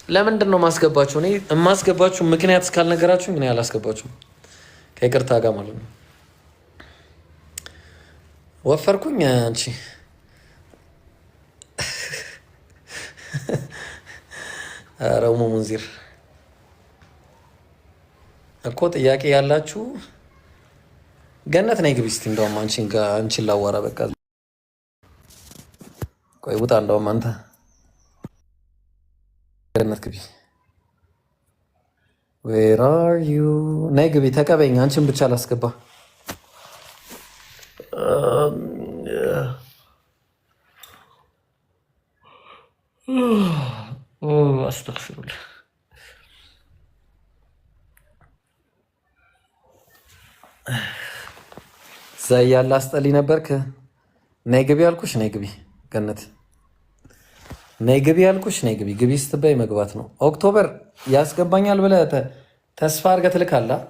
ለምንድን ነው ማስገባችሁ? እኔ የማስገባችሁ ምክንያት እስካልነገራችሁ እኔ አላስገባችሁም ከይቅርታ ጋር ማለት ነው። ወፈርኩኝ አንቺ ረሙ ሙንዚር እኮ ጥያቄ ያላችሁ ገነት ነይ ግቢ እስቲ። እንደውም አንቺን ላዋራ በቃ ቆይ ውጣ። እንደውም አንተ ገነት ግቢ። ዌር አር ዩ? ነይ ግቢ ተቀበይኝ። አንቺን ብቻ ላስገባ። አስተግፊሩላህ። እዛ እያለ አስጠልይ ነበርክ። ነይ ግቢ አልኩሽ። ነይ ግቢ ገነት። ነይ ግቢ አልኩሽ። ነይ ግቢ። ግቢ ስትበይ መግባት ነው። ኦክቶበር ያስገባኛል ብለህ ተስፋ አድርገህ ትልካለህ።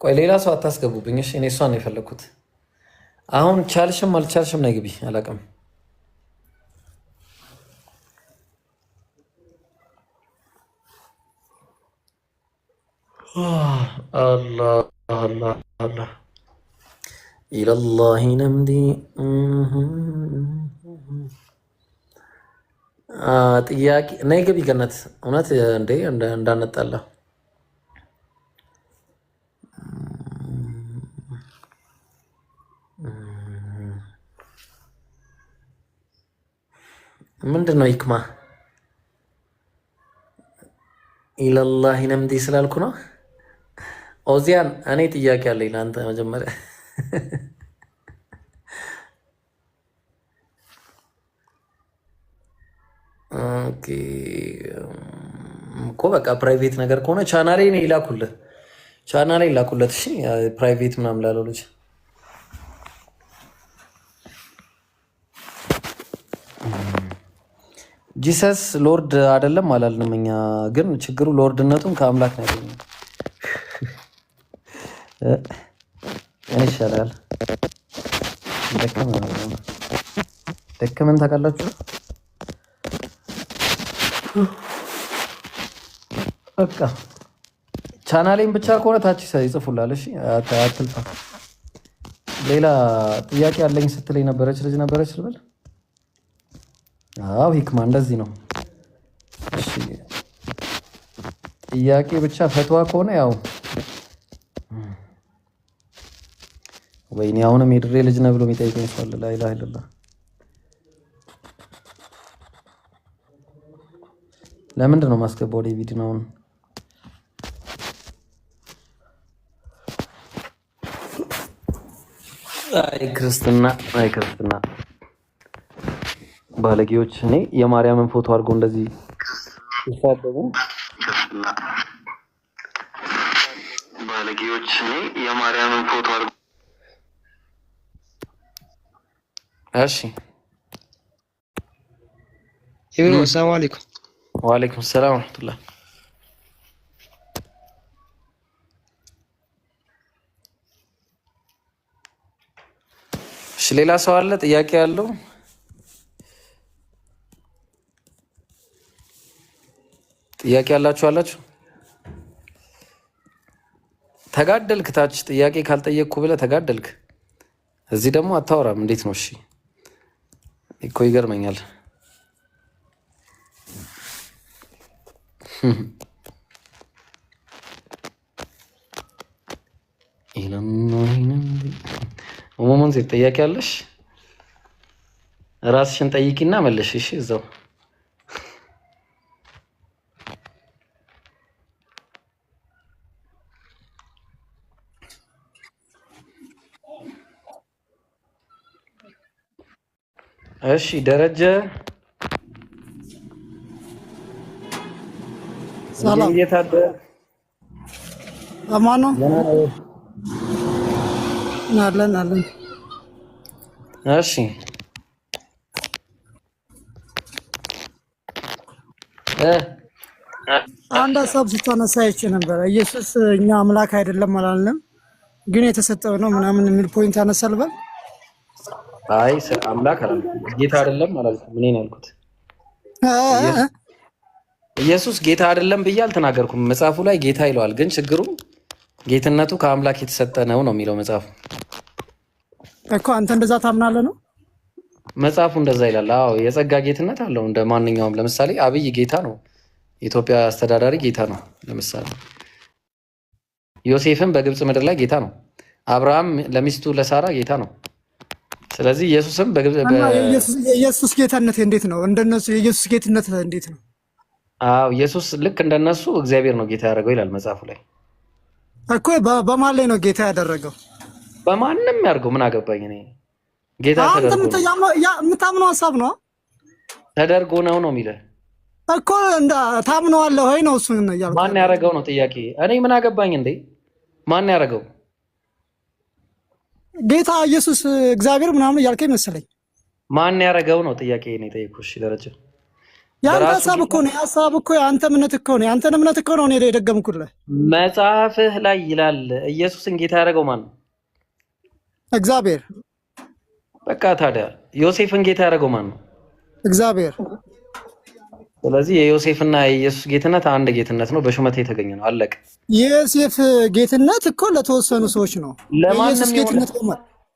ቆይ ሌላ ሰው አታስገቡብኝ እሺ። እኔ እሷን ነው የፈለኩት። አሁን ቻልሽም አልቻልሽም ነይ ግቢ። አላውቅም። አላህ አላህ አላህ ኢለላሂ ነምዲ ጥያቄ ነይ ግቢ ገነት። እውነት እንዴ እንዳነጣላ ምንድን ነው ይክማ ኢለላሂ ነምዲ ስላልኩ ነው። ኦዚያን እኔ ጥያቄ አለኝ ለአንተ መጀመሪያ እኮ በቃ ፕራይቬት ነገር ከሆነ ቻናሌ ነው ይላኩልህ፣ ቻናሌ ይላኩለት። እሺ ፕራይቬት ምናምን ላለው ልጅ ጂሰስ ሎርድ አይደለም አላልንም እኛ። ግን ችግሩ ሎርድነቱን ከአምላክ ነው ያገኘው። እኔ ይሻላል ደከመን ታውቃላችሁ። በቃ ቻናሌን ብቻ ከሆነ ታች ይጽፉላል። እሺ አትልፋ። ሌላ ጥያቄ አለኝ ስትለኝ ነበረች ልጅ ነበረች ልበል። አዎ ሂክማ እንደዚህ ነው። እሺ ጥያቄ ብቻ ፈትዋ ከሆነ ያው ወይኔ አሁንም የድሬ ልጅ ነው ብሎ የሚጠይቀኝ ሰው አለ። ላ ኢላሀ ኢለላህ። ለምንድን ነው ማስገባው ዴቪድ ነው? አይ ክርስትና ባለጌዎች። እኔ የማርያምን ፎቶ አድርጎ እንደዚህ ይሳደቡ ባለጌዎች። እኔ የማርያምን ፎቶ አድርጎ እሺ። ሰላም አለይኩም። ወአለይኩም ሰላም ወራህመቱላህ። እሺ ሌላ ሰው አለ ጥያቄ ያለው? ጥያቄ ያላችሁ አላችሁ? ተጋደልክ ታች ጥያቄ ካልጠየቅኩ ብለህ ተጋደልክ። እዚህ ደግሞ አታወራም። እንዴት ነው? እሺ እኮ ይገርመኛል። ሞሞን ዜ ጥያቄ አለሽ? ራስሽን ጠይቂና መለሽ። እሺ እዛው እሺ ደረጀ ሰላም የታደ አማኑ አለን። እሺ አንድ ሀሳብ ስታነሳ አይቼ ነበረ። ኢየሱስ እኛ አምላክ አይደለም አላልንም፣ ግን የተሰጠው ነው ምናምን የሚል ፖይንት አነሳልበል። አይ አምላክ አላልኩም፣ ጌታ አይደለም አላልኩም። ምን ነው ያልኩት? ኢየሱስ ጌታ አይደለም ብዬ አልተናገርኩም። መጽሐፉ ላይ ጌታ ይለዋል፣ ግን ችግሩ ጌትነቱ ከአምላክ የተሰጠ ነው ነው የሚለው መጽሐፉ እኮ። አንተ እንደዛ ታምናለህ ነው? መጽሐፉ እንደዛ ይላል። አዎ የጸጋ ጌትነት አለው እንደ ማንኛውም። ለምሳሌ አብይ ጌታ ነው፣ የኢትዮጵያ አስተዳዳሪ ጌታ ነው። ለምሳሌ ዮሴፍም በግብፅ ምድር ላይ ጌታ ነው። አብርሃም ለሚስቱ ለሳራ ጌታ ነው። ስለዚህ ኢየሱስም የኢየሱስ ጌትነት እንዴት ነው? እንደነሱ የኢየሱስ ጌትነት እንዴት ነው? አዎ ኢየሱስ ልክ እንደነሱ እግዚአብሔር ነው ጌታ ያደረገው ይላል መጽሐፉ ላይ እኮ። በማን ላይ ነው ጌታ ያደረገው? በማንም ያድርገው ምን አገባኝ እኔ። ጌታ ተደርጎ የምታምነው ሀሳብ ነው ተደርጎ ነው የሚለው እኮ። ታምነዋለህ ወይ ነው እሱን እያልኩ። ማን ያደረገው ነው ጥያቄ። እኔ ምን አገባኝ እንዴ? ማን ያደረገው? ጌታ ኢየሱስ እግዚአብሔር ምናምን እያልከኝ መሰለኝ። ማን ያደረገው ነው ጥያቄ ነው የጠየኩሽ ደረጃ። ያንተ ሐሳብ እኮ ነው። ሐሳብ እኮ ያንተ እምነት እኮ ነው። ያንተን እምነት እኮ ነው እኔ የደገምኩልህ። መጽሐፍህ ላይ ይላል ኢየሱስን ጌታ ያደረገው ማን ነው? እግዚአብሔር። በቃ ታዲያ ዮሴፍን ጌታ ያደረገው ማን ነው? እግዚአብሔር። ስለዚህ የዮሴፍና የኢየሱስ ጌትነት አንድ ጌትነት ነው፣ በሹመት የተገኘ ነው። አለቀ። የዮሴፍ ጌትነት እኮ ለተወሰኑ ሰዎች ነው። የኢየሱስ ጌትነት ቆመ።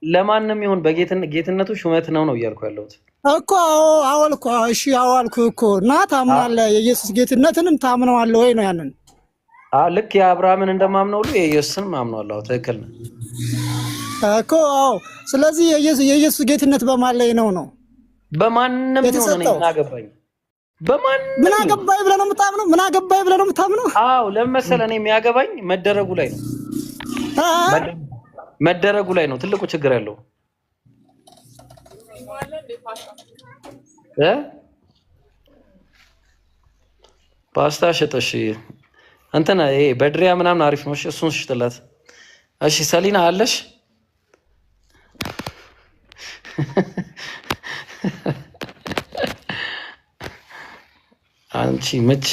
ለማንም ይሁን በጌትነቱ ሹመት ነው እያልኩ ያለሁት እኮ። አወልኩ። እሺ አዋልኩ እኮ እና ታምናለህ? የኢየሱስ ጌትነትንም ታምነዋለህ ወይ ነው ያንን? ልክ የአብርሃምን እንደማምነው ሁሉ የኢየሱስን ማምነዋለሁ። ትክክል ነው እኮ። አዎ። ስለዚህ የኢየሱስ ጌትነት በማን ላይ ነው? በማንም ይሁን እኔ ምን አገባኝ? ምን አገባኝ ብለህ ነው የምታምነው? ምን አገባኝ ብለህ ነው የምታምነው? አዎ ለምን መሰለህ? እኔ የሚያገባኝ መደረጉ ላይ ነው። መደረጉ ላይ ነው ትልቁ ችግር ያለው። ፓስታ ሽጠሽ እንትን ይሄ በድሪያ ምናምን አሪፍ ነው። እሺ እሱን ሽጥላት። እሺ ሰሊና አለሽ? አንቺ ምች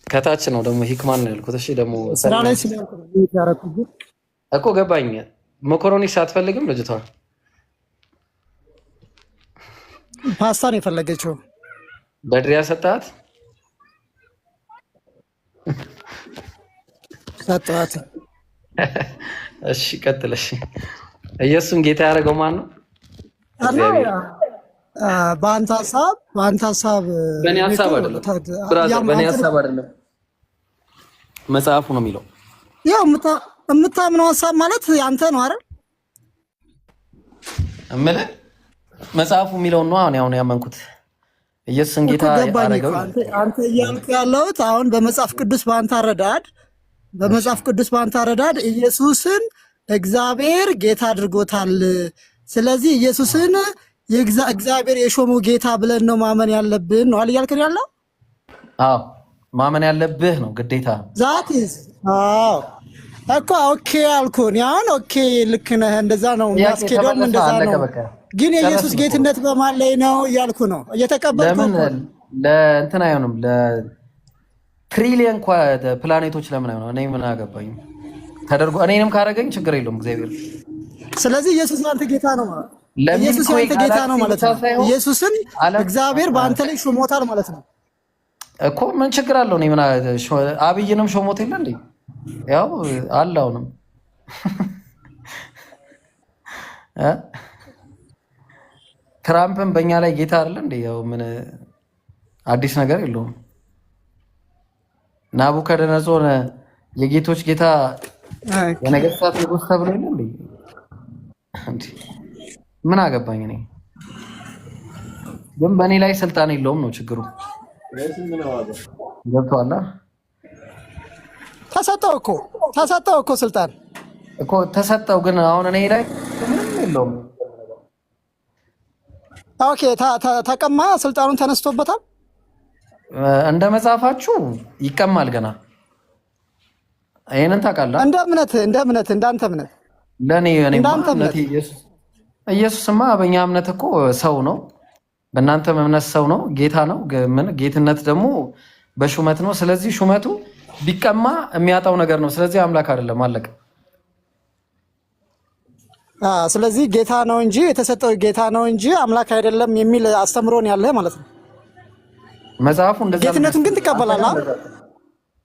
ከታች ነው ደግሞ ሂክማን ነው ያልኩት። እሺ ደግሞ ስራ ላይ ስለያረኩት እኮ ገባኝ። መኮሮኒ ሳትፈልግም ልጅቷ ፓስታ ነው የፈለገችው። በድሪያ ሰጣት። ሰጣት። እሺ ቀጥለሽ። ኢየሱስን ጌታ ያደረገው ማን ነው? በአንተ ሀሳብ በእኔ ሀሳብ አይደለም ብራዘር፣ በእኔ ሀሳብ አይደለም። መጽሐፉ ነው የሚለው። ያው የምታምነው ሀሳብ ማለት ያንተ ነው አይደል? እምልህ መጽሐፉ የሚለውን ነው አሁን ያመንኩት። ኢየሱስን ጌታ ያደረገው አንተ እያልክ ያለሁት አሁን በመጽሐፍ ቅዱስ በአንተ አረዳድ ኢየሱስን እግዚአብሔር ጌታ አድርጎታል። ስለዚህ ኢየሱስን እግዚአብሔር የሾመው ጌታ ብለን ነው ማመን ያለብን ነው እያልከን ያለው? አዎ ማመን ያለብህ ነው ግዴታ። ዛትስ አዎ እኮ ኦኬ አልኩኝ። አሁን ኦኬ ልክ ነህ። እንደዛ ነው የሚያስኬደውም እንደዛ ነው። ግን የኢየሱስ ጌትነት በማን ላይ ነው እያልኩ ነው እየተቀበልኩ። ለምን ለእንትን አይሆንም? ለትሪሊየን ፕላኔቶች ለምን አይሆንም? እኔ ምን አገባኝ ተደርጎ እኔንም ካረገኝ ችግር የለውም እግዚአብሔር። ስለዚህ ኢየሱስ አንተ ጌታ ነው ማለት ኢየሱስ ያንተ ጌታ ነው ማለት ነው። ኢየሱስን እግዚአብሔር በአንተ ላይ ሾሞታል ማለት ነው እኮ። ምን ችግር አለው? እኔ ምን አብይንም ሾሞት የለ እንዴ? ያው አለ አሁንም ትራምፕን በእኛ ላይ ጌታ አይደለ እንዴ? ያው ምን አዲስ ነገር የለውም። ናቡከደነጾር የጌቶች ጌታ የነገስታት ንጉስ ተብሎ የለ እንዴ? ምን አገባኝ እኔ። ግን በእኔ ላይ ስልጣን የለውም ነው ችግሩ። ገብቶሃል? ተሰጠው እኮ ስልጣን እኮ ተሰጠው። ግን አሁን እኔ ላይ ምንም የለውም። ኦኬ ተቀማ፣ ስልጣኑን ተነስቶበታል። እንደ መጽሐፋችሁ ይቀማል ገና። ይሄንን ታውቃለህ? እንደ እምነት እንዳንተ እምነት ለኔ እምነት ኢየሱስማ በእኛ እምነት እኮ ሰው ነው፣ በእናንተም እምነት ሰው ነው፣ ጌታ ነው። ምን ጌትነት ደግሞ በሹመት ነው። ስለዚህ ሹመቱ ቢቀማ የሚያጣው ነገር ነው። ስለዚህ አምላክ አይደለም፣ አለቀ። ስለዚህ ጌታ ነው እንጂ የተሰጠው ጌታ ነው እንጂ አምላክ አይደለም የሚል አስተምሮን ያለህ ማለት ነው። መጽሐፉ እንደዛ። ጌትነቱን ግን ትቀበላለህ?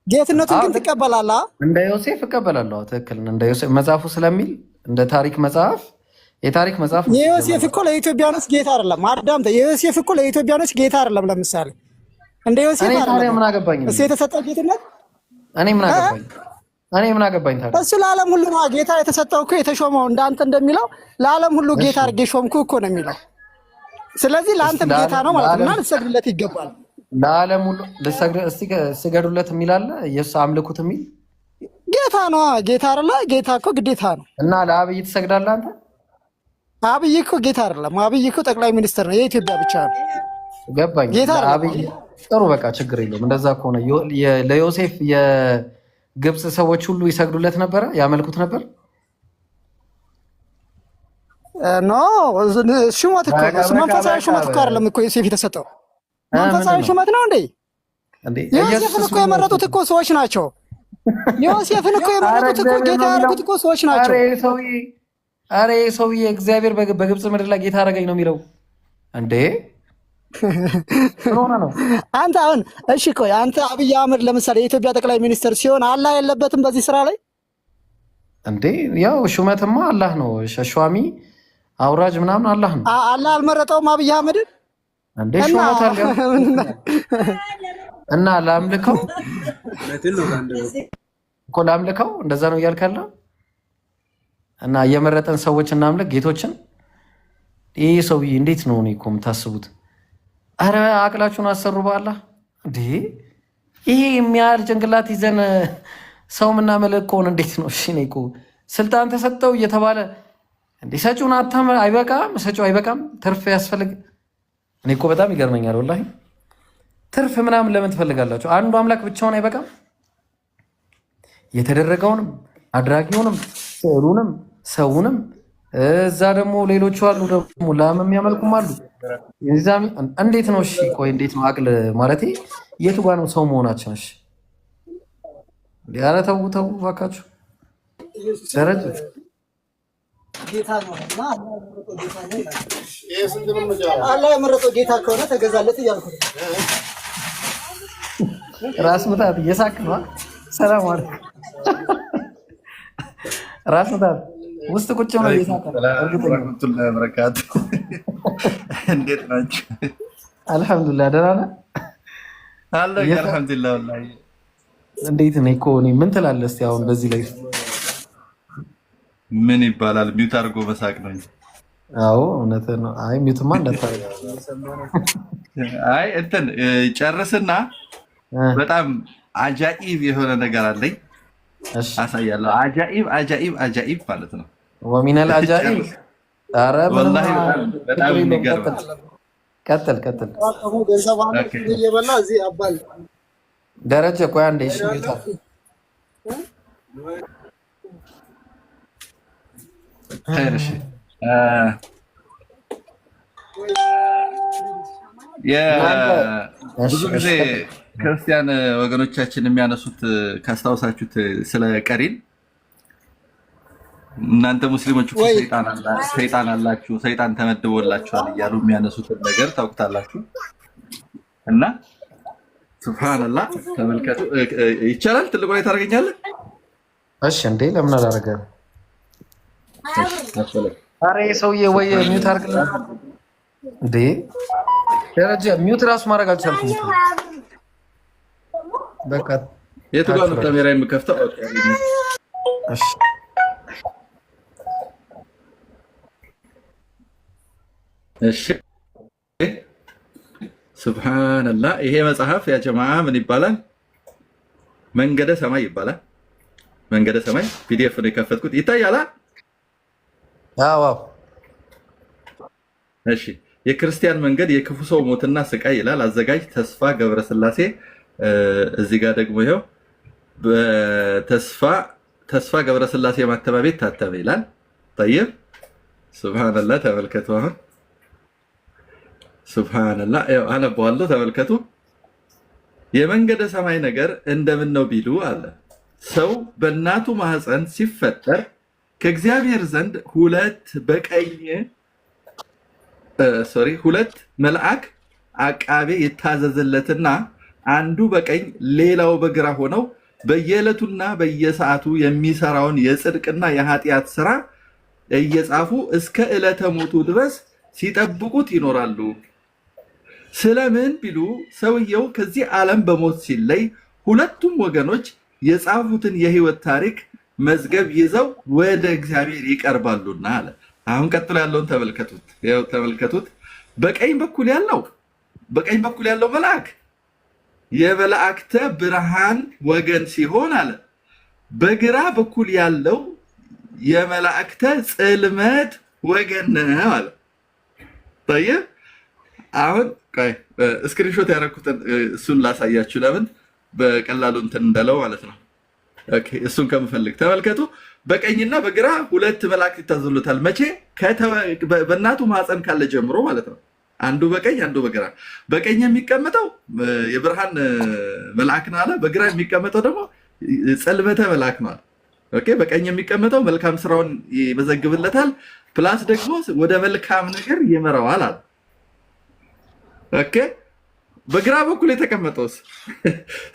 ጌትነቱን ግን ትቀበላለህ? እንደ ዮሴፍ እቀበላለሁ። ትክክል። እንደ ዮሴፍ መጽሐፉ ስለሚል እንደ ታሪክ መጽሐፍ የታሪክ መጽሐፍ የዮሴፍ እኮ ለኢትዮጵያኖች ጌታ አይደለም። አዳምጥ። የዮሴፍ እኮ ለኢትዮጵያኖች ጌታ አይደለም። ለምሳሌ እንደ ዮሴፍ አይደለም። ምን አገባኝ እሱ የተሰጠው ጌትነት እኔ ምን አገባኝ ታዲያ? እሱ ለዓለም ሁሉ ነው ጌታ የተሰጠው እኮ የተሾመው። እንዳንተ እንደሚለው ለዓለም ሁሉ ጌታ አድርጌ ሾምኩ እኮ ነው የሚለው። ስለዚህ ለአንተም ጌታ ነው ማለት ነው እና ልትሰግድለት ይገባል። ለዓለም ሁሉ ስገዱለት የሚል አለ። ኢየሱስ አምልኩት የሚል ጌታ ነው። ጌታ አይደለ? ጌታ እኮ ግዴታ ነው። እና ለአብይ ትሰግዳለህ አንተ? አብይ እኮ ጌታ አይደለም። አብይ እኮ ጠቅላይ ሚኒስትር ነው፣ የኢትዮጵያ ብቻ ነው። ገባኝ። ጌታ አብይ ጥሩ፣ በቃ ችግር የለውም። እንደዛ ከሆነ ለዮሴፍ የግብፅ ሰዎች ሁሉ ይሰግዱለት ነበረ፣ ያመልኩት ነበር። ኖ ሹመት እኮ መንፈሳዊ ሹመት እኮ አይደለም እኮ ዮሴፍ የተሰጠው መንፈሳዊ ሹመት ነው እንዴ? ዮሴፍን እኮ የመረጡት እኮ ሰዎች ናቸው። ዮሴፍን እኮ የመረጡት እኮ ጌታ ያደረጉት እኮ ሰዎች ናቸው። አሬ ሰውዬ እግዚአብሔር በግብፅ ምድር ላይ ጌታ አደረገኝ ነው የሚለው እንዴ? ሆነ ነው። አንተ አሁን እሺ ቆይ አንተ አብይ አህመድ ለምሳሌ የኢትዮጵያ ጠቅላይ ሚኒስትር ሲሆን አላህ የለበትም በዚህ ስራ ላይ እንዴ? ያው ሹመትማ አላህ ነው። ሸሿሚ አውራጅ ምናምን አላህ ነው። አላህ አልመረጠውም አብይ አህመድን እንዴ? ሹመት አለ እና ላምልከው እኮ ላምልከው እንደዛ ነው እያልካለ እና የመረጠን ሰዎች እናምልክ ጌቶችን። ይህ ሰውዬ እንዴት ነው እኔ እኮ የምታስቡት? አረ አቅላችሁን አሰሩ በአላህ እንዴ! ይሄ የሚያህል ጭንቅላት ይዘን ሰው ምናመልክ ከሆነ እንዴት ነው? እሺ እኔ እኮ ስልጣን ተሰጠው እየተባለ እንዴ ሰጪውን አይበቃም? ሰጪው አይበቃም? ትርፍ ያስፈልግ? እኔ እኮ በጣም ይገርመኛል ወላሂ። ትርፍ ምናምን ለምን ትፈልጋላችሁ? አንዱ አምላክ ብቻውን አይበቃም? የተደረገውንም አድራጊውንም ስዕሉንም ሰውንም እዛ ደግሞ ሌሎቹ አሉ ደግሞ ላም የሚያመልኩም አሉ። እንዴት ነው? እሺ ቆይ እንዴት ነው አቅል ማለት የቱ ጋር ነው ሰው መሆናችን? እሺ ኧረ ተው ተው እባካችሁ። ደረጀ አላህ የመረጠው ጌታ ከሆነ ተገዛለት እያልኩ ራስ ምታት እየሳቅ ነው። ሰላም አለይኩም ራስ ምታት ውስጥ ቁጭ ብሎ እየሳቀ ወራህመቱላሂ ወበረካቱ። እንዴት ናችሁ? አልሐምዱሊላህ ደህና ነህ? አለሁ አልሐምዱሊላህ። ወላሂ እንዴት ነህ እኮ እኔ ምን ትላለህ እስኪ አሁን በዚህ ላይ ምን ይባላል? ሚውት አድርጎ መሳቅ ነው እንጂ። አዎ እውነትህን ነው። አይ ሚውትማ እንዳታረግ። አይ እንትን ጨርስና በጣም አጃኢብ የሆነ ነገር አለኝ አሳያለሁ። አጃኢብ አጃኢብ አጃኢብ ማለት ነው። ወሚነል አጃኢብ ኧረ ወላሂ በጣም የሚገርም። ቀጥል ደረጀ። ቆይ አንዴ እሺ ብዙ ጊዜ ክርስቲያን ወገኖቻችን የሚያነሱት ካስታውሳችሁት ስለ ቀሪን እናንተ ሙስሊሞች ሰይጣን አላችሁ፣ ሰይጣን ተመድቦላችኋል እያሉ የሚያነሱትን ነገር ታውቁታላችሁ። እና ሱብሃንአላህ ተመልከቱ። ይቻላል ትልቁ ላይ ታደርገኛለህ? እሺ እንዴ ለምን አላደርገም? ኧረ ሰውዬ ወይ ሚውት አድርግልኝ እንዴ! ደረጃ ሚውት ራሱ ማድረግ አልቻልኩም። በቃ የቱ ጋር ነው ካሜራ የምከፍተው? እሺ እሺ ሱብሃንአላህ። ይሄ መጽሐፍ ያ ጀማዓ ምን ይባላል? መንገደ ሰማይ ይባላል። መንገደ ሰማይ ፒዲኤፍ ነው የከፈትኩት። ይታያል? አዎ። እሺ የክርስቲያን መንገድ የክፉ ሰው ሞትና ስቃይ ይላል። አዘጋጅ ተስፋ ገብረስላሴ። እዚህ ጋር ደግሞ ይኸው ተስፋ ገብረስላሴ ማተሚያ ቤት ታተመ ይላል። ጠይብ ሱብሃንአላህ። ተመልከቱ አሁን ሱብሃንአላህ። ይኸው አነበዋለሁ። ተመልከቱ። የመንገደ ሰማይ ነገር እንደምን ነው ቢሉ አለ ሰው በእናቱ ማህፀን ሲፈጠር ከእግዚአብሔር ዘንድ ሁለት መልአክ አቃቤ የታዘዘለትና አንዱ በቀኝ ሌላው በግራ ሆነው በየዕለቱና በየሰዓቱ የሚሰራውን የጽድቅና የኃጢአት ስራ እየጻፉ እስከ ዕለተ ሞቱ ድረስ ሲጠብቁት ይኖራሉ። ስለምን ቢሉ ሰውየው ከዚህ ዓለም በሞት ሲለይ ሁለቱም ወገኖች የጻፉትን የህይወት ታሪክ መዝገብ ይዘው ወደ እግዚአብሔር ይቀርባሉና አለ። አሁን ቀጥሎ ያለውን ተመልከቱት። ያው ተመልከቱት። በቀኝ በኩል ያለው መልአክ የመላእክተ ብርሃን ወገን ሲሆን አለ በግራ በኩል ያለው የመላእክተ ጽልመት ወገን ነው አለ። ታየህ? አሁን ቆይ ስክሪንሾት ያደረኩትን እሱን ላሳያችሁ። ለምን በቀላሉ እንትን እንዳለው ማለት ነው። ኦኬ እሱን ከምፈልግ ተመልከቱ። በቀኝና በግራ ሁለት መላእክት ይታዘዙለታል። መቼ? በእናቱ ማህፀን ካለ ጀምሮ ማለት ነው። አንዱ በቀኝ አንዱ በግራ። በቀኝ የሚቀመጠው የብርሃን መልአክ ነው አለ። በግራ የሚቀመጠው ደግሞ ጽልመተ መልአክ ነው አለ። ኦኬ በቀኝ የሚቀመጠው መልካም ስራውን ይመዘግብለታል፣ ፕላስ ደግሞ ወደ መልካም ነገር ይመራዋል አለ። ኦኬ በግራ በኩል የተቀመጠውስ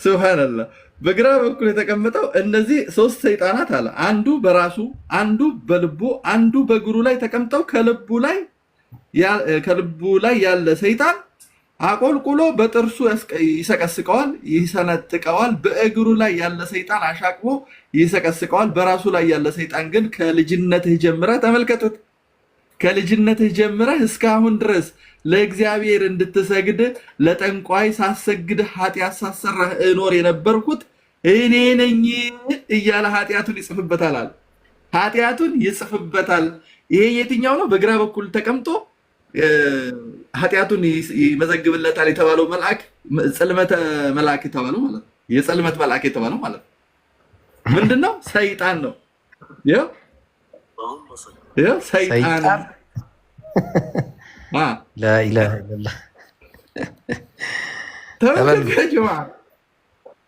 ሱብሃንአላህ፣ በግራ በኩል የተቀመጠው እነዚህ ሶስት ሰይጣናት አለ። አንዱ በራሱ፣ አንዱ በልቡ፣ አንዱ በእግሩ ላይ ተቀምጠው ከልቡ ላይ ያለ ሰይጣን አቆልቁሎ በጥርሱ ይሰቀስቀዋል፣ ይሰነጥቀዋል። በእግሩ ላይ ያለ ሰይጣን አሻቅቦ ይሰቀስቀዋል። በራሱ ላይ ያለ ሰይጣን ግን ከልጅነትህ ጀምረህ ተመልከቱት፣ ከልጅነትህ ጀምረህ እስካሁን ድረስ ለእግዚአብሔር እንድትሰግድ ለጠንቋይ ሳሰግድ ኃጢአት ሳሰራህ እኖር የነበርኩት እኔ ነኝ እያለ ኃጢአቱን ይጽፍበታል አለ። ኃጢአቱን ይጽፍበታል። ይሄ የትኛው ነው? በግራ በኩል ተቀምጦ ኃጢአቱን ይመዘግብለታል የተባለው መልአክ ጽልመተ መልአክ የተባለው ማለት ነው። የጽልመት መልአክ የተባለው ማለት ነው ምንድነው? ሰይጣን ነው። ይኸው ሰይጣን ላኢላሃ ኢለላህ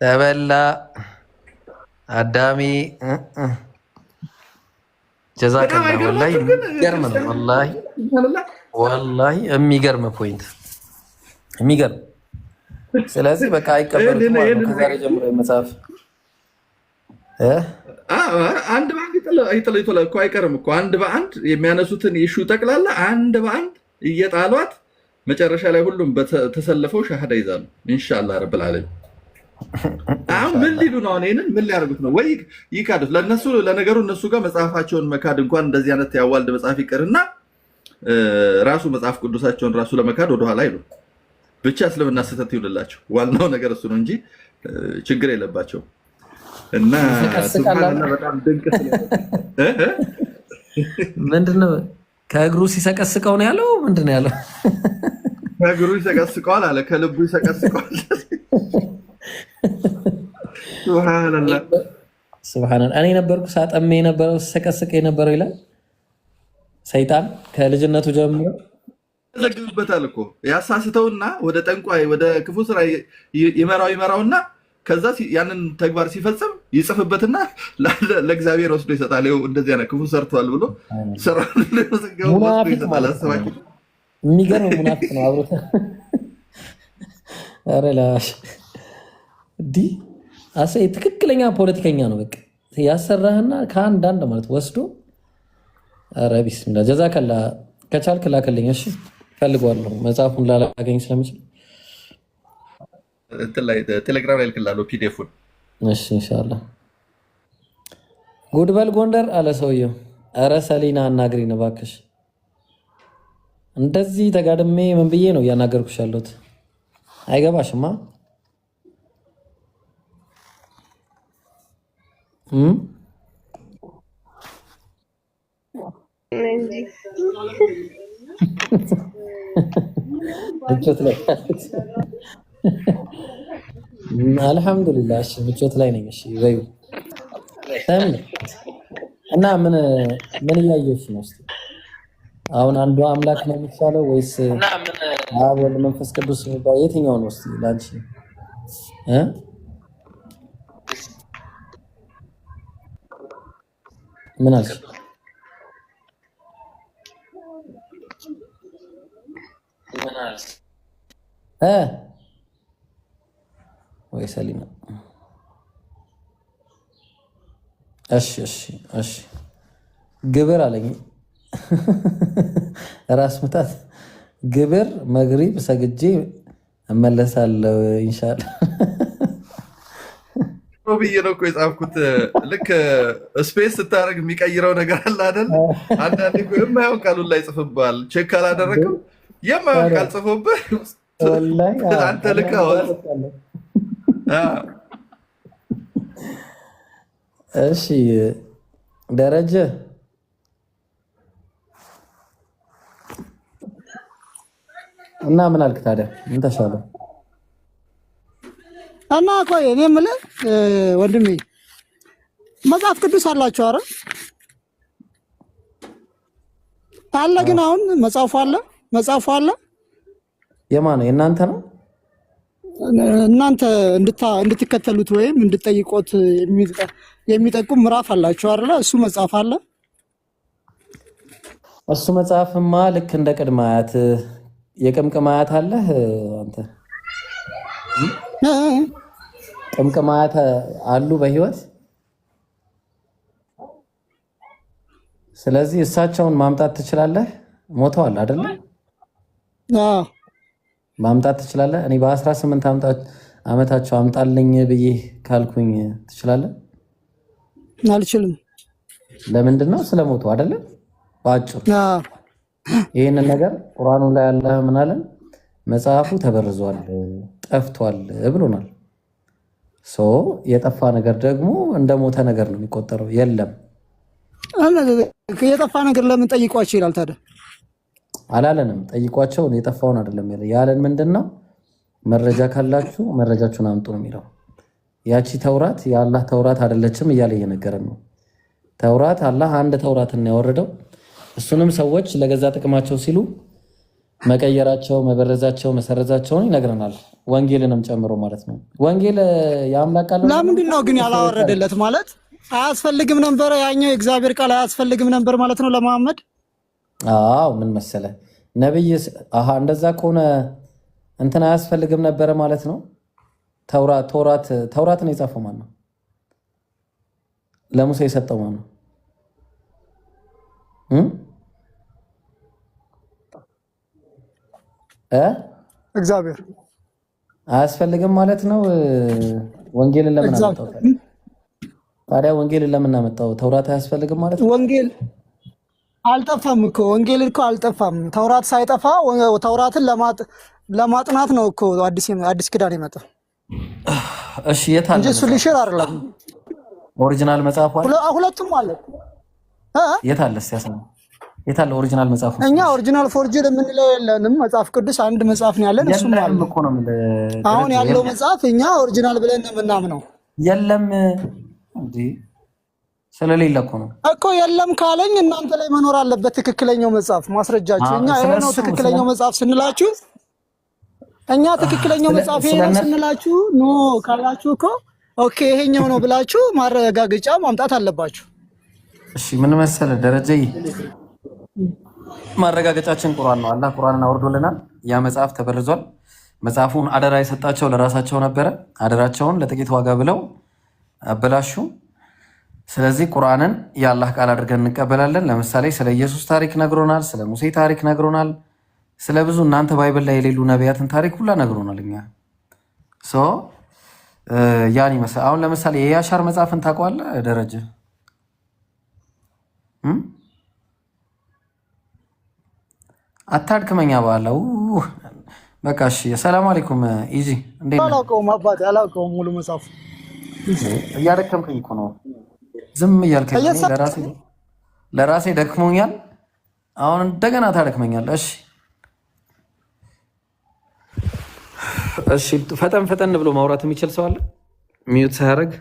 ተበላ አዳሚ ጀዛከላህ። ወላሂ የሚገርም ነው። ወላሂ የሚገርም ፖይንት የሚገርም። ስለዚህ በቃ አይቀበሉትም ማለት ነው ከዛሬ ጀምሮ መጽሐፍ አንድ በአንድ ይጥላል እኮ አይቀርም እኮ አንድ በአንድ የሚያነሱትን ኢሹ ጠቅላላ አንድ በአንድ እየጣሏት መጨረሻ ላይ ሁሉም ተሰልፈው ሻሃዳ ይዛሉ ኢንሻአላህ ረብል ዓለሚን። አሁን ምን ሊሉ ነው? እኔን ምን ሊያደርጉት ነው? ወይ ይካዱት። ለነገሩ እነሱ ጋር መጽሐፋቸውን መካድ እንኳን እንደዚህ አይነት ያዋልድ መጽሐፍ ይቀርና ራሱ መጽሐፍ ቅዱሳቸውን ራሱ ለመካድ ወደኋላ አይሉ። ብቻ እስልምና ስህተት ይውልላቸው። ዋናው ነገር እሱ ነው እንጂ ችግር የለባቸው። እና በጣም ድንቅ ምንድነው ከእግሩ ሲሰቀስቀው ነው ያለው? ምንድነው ያለው? ከእግሩ ይሰቀስቀዋል አለ፣ ከልቡ ይሰቀስቀዋል። ሱብሃንአላህ ሱብሃንአላህ። እኔ ነበርኩ ሳጠሜ የነበረው ሲሰቀስቅ የነበረው ይላል ሰይጣን ከልጅነቱ ጀምሮ ይዘግብበታል እኮ ያሳስተውና ወደ ጠንቋይ ወደ ክፉ ስራ ይመራውና ከዛ ያንን ተግባር ሲፈጽም ይጽፍበትና ለእግዚአብሔር ወስዶ ይሰጣል። ይኸው እንደዚህ አይነት ክፉ ሰርቷል ብሎ ሰራውን ለመዘገቡ ወስዶ ይሰጣል። አስባችሁ የሚገርም ሙናፊቅ ነው አብሮት። ኧረ ላሽ ትክክለኛ ፖለቲከኛ ነው። በቃ ያሰራህና ከአንዳንድ ማለት ወስዶ ኧረ ቢስሚላህ ጀዛከላ። ከቻልክ ላከልኝ እሺ፣ ፈልገዋለሁ መጽሐፉን ላላገኝ ስለምችል ቴሌግራም ላይ ልክላለሁ ፒዲኤፉን። እሺ ኢንሻአላህ። ጉድበል ጎንደር አለ ሰውየው። ኧረ ሰሊና አናግሪኝ እባክሽ። እንደዚህ ተጋድሜ ምን ብዬ ነው እያናገርኩሽ ያለሁት? አይገባሽማ። አልሐምዱሊላህ እሺ፣ ምቾት ላይ ነኝ። እሺ በይው እና ምን እያየሽ ነው? እስኪ አሁን አንዱ አምላክ ነው የሚሻለው ወይስ አብ ወልድ መንፈስ ቅዱስ የሚባለው የትኛው ነው? እስኪ ላንቺ ምን አልሽ? ወይ ሰሊና እሺ ግብር አለኝ። ራስ ምታት ግብር መግሪብ ሰግጄ እመለሳለሁ ኢንሻአላህ ብዬ ነው እኮ የጻፍኩት። ልክ ስፔስ ስታደርግ የሚቀይረው ነገር አለ አይደል? አንዳንዴ እኮ የማይሆን ቃሉን ላይ ጽፍብሃል። ቼክ ካላደረግም የማይሆን ቃል ጽፎብህ አንተ ልከኸዋል። እሺ ደረጀ እና ምን አልክ ታዲያ? ምን ተሻለ? እና ቆይ እኔ የምልህ ወንድሜ መጽሐፍ ቅዱስ አላችሁ አይደል? አለ ግን አሁን መጽሐፉ አለ። የማን ነው? የእናንተ ነው? እናንተ እንድትከተሉት ወይም እንድትጠይቁት የሚጠቁም ምዕራፍ አላችሁ አይደል? እሱ መጽሐፍ አለ። እሱ መጽሐፍማ ልክ እንደ ቅድመ አያት የቅምቅም አያት አለህ አንተ። ቅምቅም አያት አሉ በህይወት። ስለዚህ እሳቸውን ማምጣት ትችላለህ። ሞተዋል አይደለ? ማምጣት ትችላለህ። እኔ በ18 ዓመታቸው አምጣልኝ ብዬ ካልኩኝ ትችላለህ? አልችልም። ለምንድን ነው? ስለሞቱ አይደለ? ባጭሩ ይህንን ነገር ቁርአኑ ላይ አላህ ምን አለን? መጽሐፉ ተበርዟል፣ ጠፍቷል ብሎናል። የጠፋ ነገር ደግሞ እንደ ሞተ ነገር ነው የሚቆጠረው። የለም የጠፋ ነገር ለምን ጠይቋቸው ይላል ታዲያ? አላለንም። ጠይቋቸው የጠፋውን አይደለም ያለን። ምንድን ነው? መረጃ ካላችሁ መረጃችሁን አምጡ ነው የሚለው። ያቺ ተውራት የአላህ ተውራት አይደለችም እያለ እየነገረን ነው። ተውራት አላህ አንድ ተውራትን ነው ያወረደው። እሱንም ሰዎች ለገዛ ጥቅማቸው ሲሉ መቀየራቸው፣ መበረዛቸው፣ መሰረዛቸውን ይነግረናል። ወንጌልንም ጨምሮ ማለት ነው። ወንጌል የአምላክ ቃል ነው። ለምንድን ነው ግን ያላወረደለት? ማለት አያስፈልግም ነበር? ያኛው የእግዚአብሔር ቃል አያስፈልግም ነበር ማለት ነው ለመሐመድ? አዎ ምን መሰለ ነብይ፣ እንደዛ ከሆነ እንትን አያስፈልግም ነበረ ማለት ነው። ተውራትን የጻፈው ማን ነው? ለሙሴ የሰጠው ማን ነው? እግዚአብሔር። አያስፈልግም ማለት ነው። ወንጌልን ለምን አመጣው ታዲያ? ወንጌልን ለምን አመጣው? ተውራት አያስፈልግም ማለት ነው። ወንጌል አልጠፋም እኮ። ወንጌል እኮ አልጠፋም። ተውራት ሳይጠፋ ተውራትን ለማጥናት ነው እኮ አዲስ ኪዳን የመጣው። እሺ የት አለ? እንጂ እሱ ሊሽር አይደለም። ኦሪጂናል መጽሐፉ አለ። ሁለቱም አለ። የት አለ? የት አለ ኦሪጂናል መጽሐፉ? እኛ ኦሪጂናል ፎርጅድ የምንለው የለንም። መጽሐፍ ቅዱስ አንድ መጽሐፍ ነው ያለን፣ እሱም አለ እኮ ነው። አሁን ያለው መጽሐፍ እኛ ኦሪጂናል ብለን ነው የምናምነው። የለም እንዴ? ስለሌለ እኮ ነው እኮ። የለም ካለኝ እናንተ ላይ መኖር አለበት ትክክለኛው መጽሐፍ ማስረጃችሁ። እኛ ይሄ ነው ትክክለኛው መጽሐፍ ስንላችሁ፣ እኛ ትክክለኛው መጽሐፍ ይሄ ነው ስንላችሁ ኖ ካላችሁ እኮ ኦኬ ይሄኛው ነው ብላችሁ ማረጋገጫ ማምጣት አለባችሁ። እሺ ምን መሰለ ደረጀ፣ ማረጋገጫችን ቁርአን ነው። አላህ ቁርአንን አውርዶልናል። ያ መጽሐፍ ተበርዟል። መጽሐፉን አደራ የሰጣቸው ለራሳቸው ነበረ። አደራቸውን ለጥቂት ዋጋ ብለው አበላሹ። ስለዚህ ቁርአንን የአላህ ቃል አድርገን እንቀበላለን። ለምሳሌ ስለ ኢየሱስ ታሪክ ነግሮናል፣ ስለ ሙሴ ታሪክ ነግሮናል፣ ስለ ብዙ እናንተ ባይብል ላይ የሌሉ ነቢያትን ታሪክ ሁላ ነግሮናል። እኛ ያን ይመስላል። አሁን ለምሳሌ የያሻር መጽሐፍን ታውቀዋለህ ደረጀ? አታድክመኛ ባለው በቃ እሺ። ሰላም አለይኩም ኢዚ፣ እንዴት ነህ? አላውቀውም አባቴ አላውቀውም። ሙሉ መጽሐፍ እያደከምከኝ እኮ ነው። ዝም እያልከኝ ለራሴ ደክሞኛል። አሁን እንደገና ታደክመኛለህ። እሺ ፈጠን ብሎ ማውራት የሚችል ሰው አለ? ሚዩት ሳያደርግ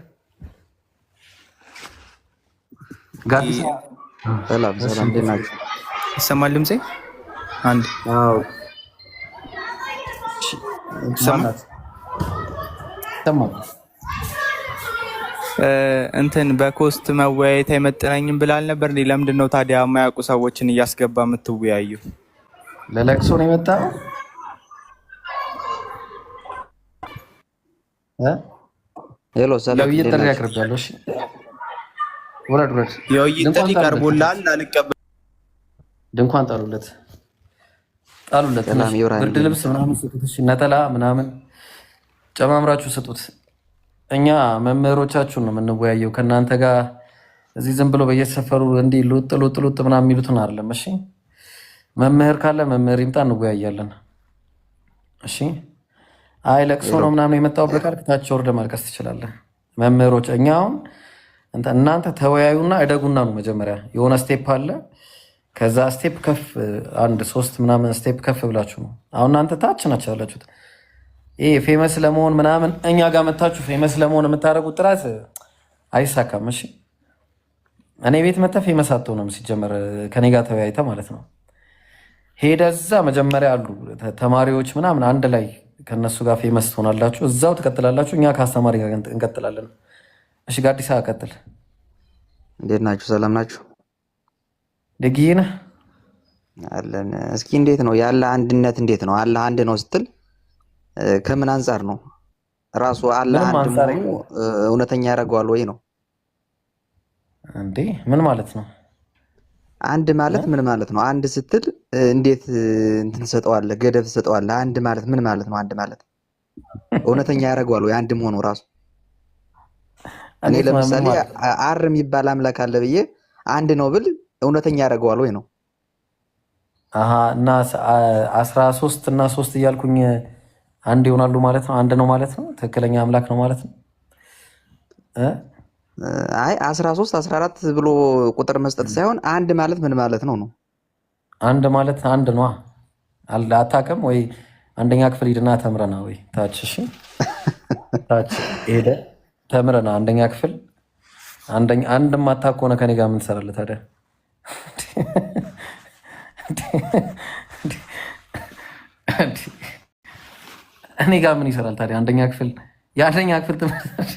ጋዲስ። ሰላም፣ እንዴት ናችሁ? ይሰማል ድምጼ? አንድ እንትን በኮስት መወያየት አይመጥነኝም ብላል ነበር። ለምንድን ነው ታዲያ የማያውቁ ሰዎችን እያስገባ የምትወያዩ? ለለቅሶ ነው የመጣው? የውይይት ጥሪ አቅርቤያለሁ። ውረድ። የውይይት ጥሪ ቀርቦላል። አልቀበል። ድንኳን ጣሉለት። ብርድ ልብስ ምናምን ስጡት፣ ነጠላ ምናምን ጨማምራችሁ ስጡት። እኛ መምህሮቻችሁን ነው የምንወያየው ከእናንተ ጋር። እዚህ ዝም ብሎ በየሰፈሩ እንዲህ ሉጥ ምናምን የሚሉትን አይደለም። እሺ መምህር ካለ መምህር ይምጣ፣ እንወያያለን። እሺ አይ ለቅሶ ነው ምናምን የመጣው በቃል ታች ወርደ ማልቀስ ትችላለህ። መምህሮች እኛ አሁን እናንተ ተወያዩና እደጉና ነው መጀመሪያ የሆነ ስቴፕ አለ። ከዛ ስቴፕ ከፍ 1-3 ምናምን ስቴፕ ከፍ ብላችሁ ነው። አሁን እናንተ ታች ናችሁ ያላችሁት። ይሄ ፌመስ ለመሆን ምናምን እኛ ጋር መታችሁ ፌመስ ለመሆን የምታደርጉት ጥረት አይሳካም። እሺ እኔ ቤት መተህ ፌመስ አትሆንም ሲጀመር ከኔ ጋር ተወያይተህ ማለት ነው። ሄደህ እዛ መጀመሪያ አሉ ተማሪዎች ምናምን አንድ ላይ ከነሱ ጋር ፌመስ ትሆናላችሁ፣ እዛው ትቀጥላላችሁ። እኛ ከአስተማሪ ጋር እንቀጥላለን። እሺ ጋዲሳ ቀጥል። እንዴት ናችሁ? ሰላም ናችሁ? ደግዬ ነህ አለን። እስኪ እንዴት ነው ያለ አንድነት? እንዴት ነው አላህ አንድ ነው ስትል ከምን አንጻር ነው? ራሱ አላህ አንድ መሆኑ እውነተኛ ያደርገዋል ወይ ነው እንዴ? ምን ማለት ነው? አንድ ማለት ምን ማለት ነው? አንድ ስትል እንዴት እንትን ትሰጠዋለህ? ገደብ ትሰጠዋለህ? አንድ ማለት ምን ማለት ነው? አንድ ማለት እውነተኛ ያደርገዋል ወይ አንድ መሆኑ ራሱ? እኔ ለምሳሌ አር የሚባል አምላክ አለ ብዬ አንድ ነው ብል እውነተኛ ያደርገዋል ወይ ነው? አሃ እና 13 እና 3 እያልኩኝ አንድ ይሆናሉ ማለት ነው። አንድ ነው ማለት ነው። ትክክለኛ አምላክ ነው ማለት ነው። አይ 13 14 ብሎ ቁጥር መስጠት ሳይሆን አንድ ማለት ምን ማለት ነው ነው? አንድ ማለት አንድ ነው። አታውቅም ወይ? አንደኛ ክፍል ሂድና ተምረና ወይ ታች። እሺ ታች ሄደ ተምረና አንደኛ ክፍል አንድ ማታውቅ ከሆነ ከኔ ጋር ምን ትሰራለህ ታዲያ? እኔ ጋር ምን ይሰራል ታዲያ? አንደኛ ክፍል የአንደኛ ክፍል ትምህርት